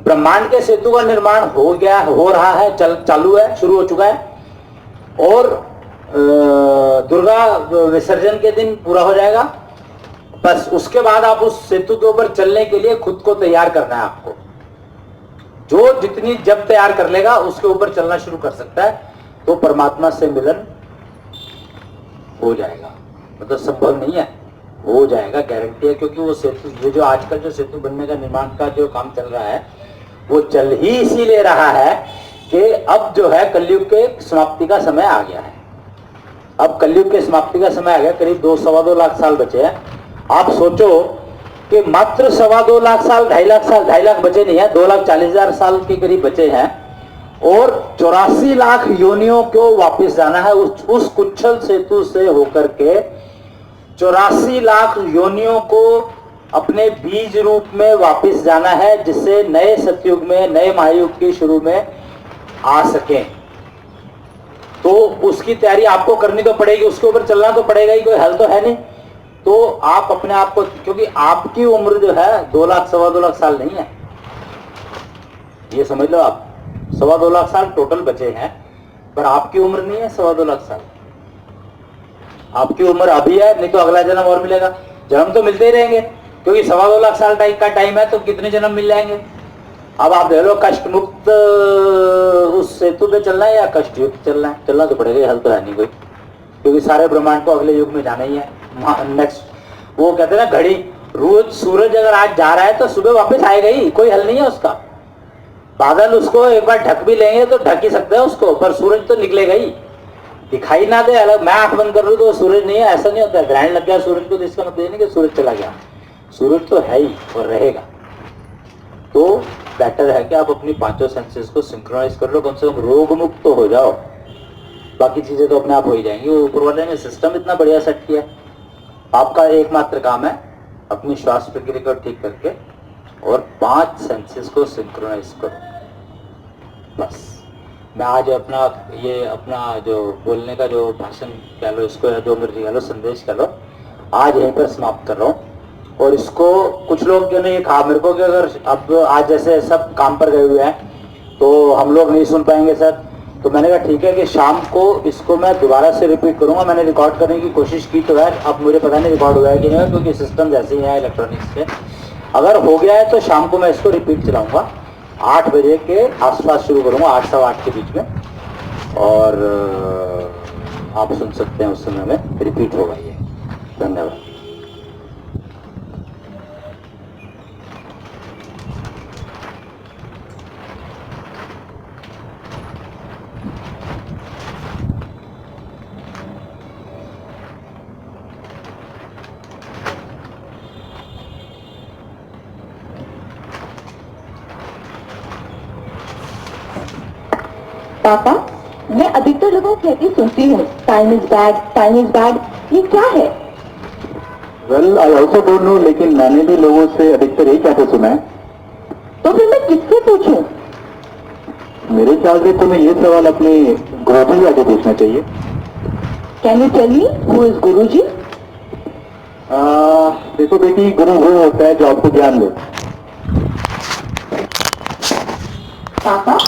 ब्रह्मांड के सेतु का निर्माण हो गया, हो रहा है, चालू है, शुरू हो चुका है। और दुर्गा विसर्जन के दिन पूरा हो जाएगा। बस उसके बाद आप उस सेतु के ऊपर चलने के लिए खुद को तैयार करना है आपको। जो जितनी जब तैयार कर लेगा उसके ऊपर चलना शुरू कर सकता है, तो परमात्मा से मिलन हो जाएगा। मतलब संभव नहीं है, हो जाएगा, गारंटी है। क्योंकि वो सेतु, ये जो आजकल जो सेतु बनने का निर्माण का जो काम चल रहा है वो चल ही इसीलिए रहा है कि अब जो है कलयुग के समाप्ति का समय आ गया है। अब कलयुग के समाप्ति का समय आ गया, करीब 2-2.25 लाख साल बचे हैं। आप सोचो कि मात्र 2.25 लाख साल, 2.5 लाख साल, 2.5 लाख बचे नहीं है, 2,40,000 साल के करीब बचे हैं। और 84 लाख योनियों को वापस जाना है उस कुच्छल सेतु से होकर के। 84 लाख योनियों को अपने बीज रूप में वापस जाना है, जिससे नए सतयुग में, नए महायुग के शुरू में आ सके। तो उसकी तैयारी आपको करनी तो पड़ेगी, उसके ऊपर चलना तो पड़ेगा ही, कोई हल तो है नहीं। तो आप अपने आप को, क्योंकि आपकी उम्र जो है 2 लाख 2.25 लाख साल नहीं है, ये समझ लो आप। 2.25 लाख साल टोटल बचे हैं, पर आपकी उम्र नहीं है 2.25 लाख साल। आपकी उम्र अभी है, नहीं तो अगला जन्म और मिलेगा। जन्म तो मिलते ही रहेंगे, क्योंकि 2.25 लाख साल का टाइम है, तो कितने जन्म मिल जाएंगे। अब आप देख लो, कष्ट मुक्त उस सेतु पे चलना है या कष्ट युक्त चलना है, चलना तो पड़ेगा, हल तो है नहीं कोई, क्योंकि सारे ब्रह्मांड को अगले युग में जाना ही है। नेक्स्ट वो कहते हैं ना, घड़ी, रोज सूरज अगर आज जा रहा है तो सुबह वापस आएगा ही, कोई हल नहीं है उसका। बादल उसको एक बार ढक भी लेंगे तो ढक ही सकते हैं उसको, पर सूरज तो निकलेगा ही, दिखाई ना दे। अलग मैं आंख बंद कर लूं तो सूरज नहीं है, ऐसा नहीं होता। ग्रहण लग गया सूरज को तो इसका मतलब नहीं कि सूरज चला गया, सूरज तो है ही और रहेगा। तो बेटर है कि आप अपनी पांचों सेंसेस को सिंक्रोनाइज कर लो, कम से कम रोग मुक्त तो हो जाओ। बाकी चीजें तो अपने आप हो ही जाएंगी। वो ऊपर वाले ने सिस्टम इतना बढ़िया सेट किया। आपका एकमात्र काम है अपनी श्वास प्रक्रिया को ठीक करके और 5 सेंसेस को सिंक्रोनाइज करो बस। मैं आज अपना जो बोलने का जो भाषण कह लो, इसको जो मर्जी कह लो, संदेश कह लो, आज यहीं पर समाप्त कर रहा हूँ। और इसको कुछ लोग जो ने ये कहा मेरे को कि अगर अब आज जैसे सब काम पर गए हुए हैं तो हम लोग नहीं सुन पाएंगे सर, तो मैंने कहा ठीक है कि शाम को इसको मैं दोबारा से रिपीट करूंगा। मैंने रिकॉर्ड करने की कोशिश की तो है, अब मुझे पता नहीं रिकॉर्ड हुआ है कि नहीं, क्योंकि सिस्टम जैसे ही है इलेक्ट्रॉनिक्स के। अगर हो गया है तो शाम को मैं इसको रिपीट चलाऊंगा, 8 बजे के आसपास शुरू करूंगा, 8 सवा 8 के बीच में, और आप सुन सकते हैं उस समय में रिपीट होगा ये। धन्यवाद। पापा, मैं अधिकतर लोगों को कहती सुनती हूँ time is bad, time is bad, ये क्या है? Well I also don't know, लेकिन मैंने भी लोगों से अधिकतर यही कहते सुना है। तो फिर मैं किससे पूछूं? मेरे ख्याल से तुम्हें ये सवाल अपने गुरुजी आगे पूछना चाहिए। Can you tell me who is guruji? देखो बेटी, गुरु वो होता है जो आपको ज्ञान दे। पापा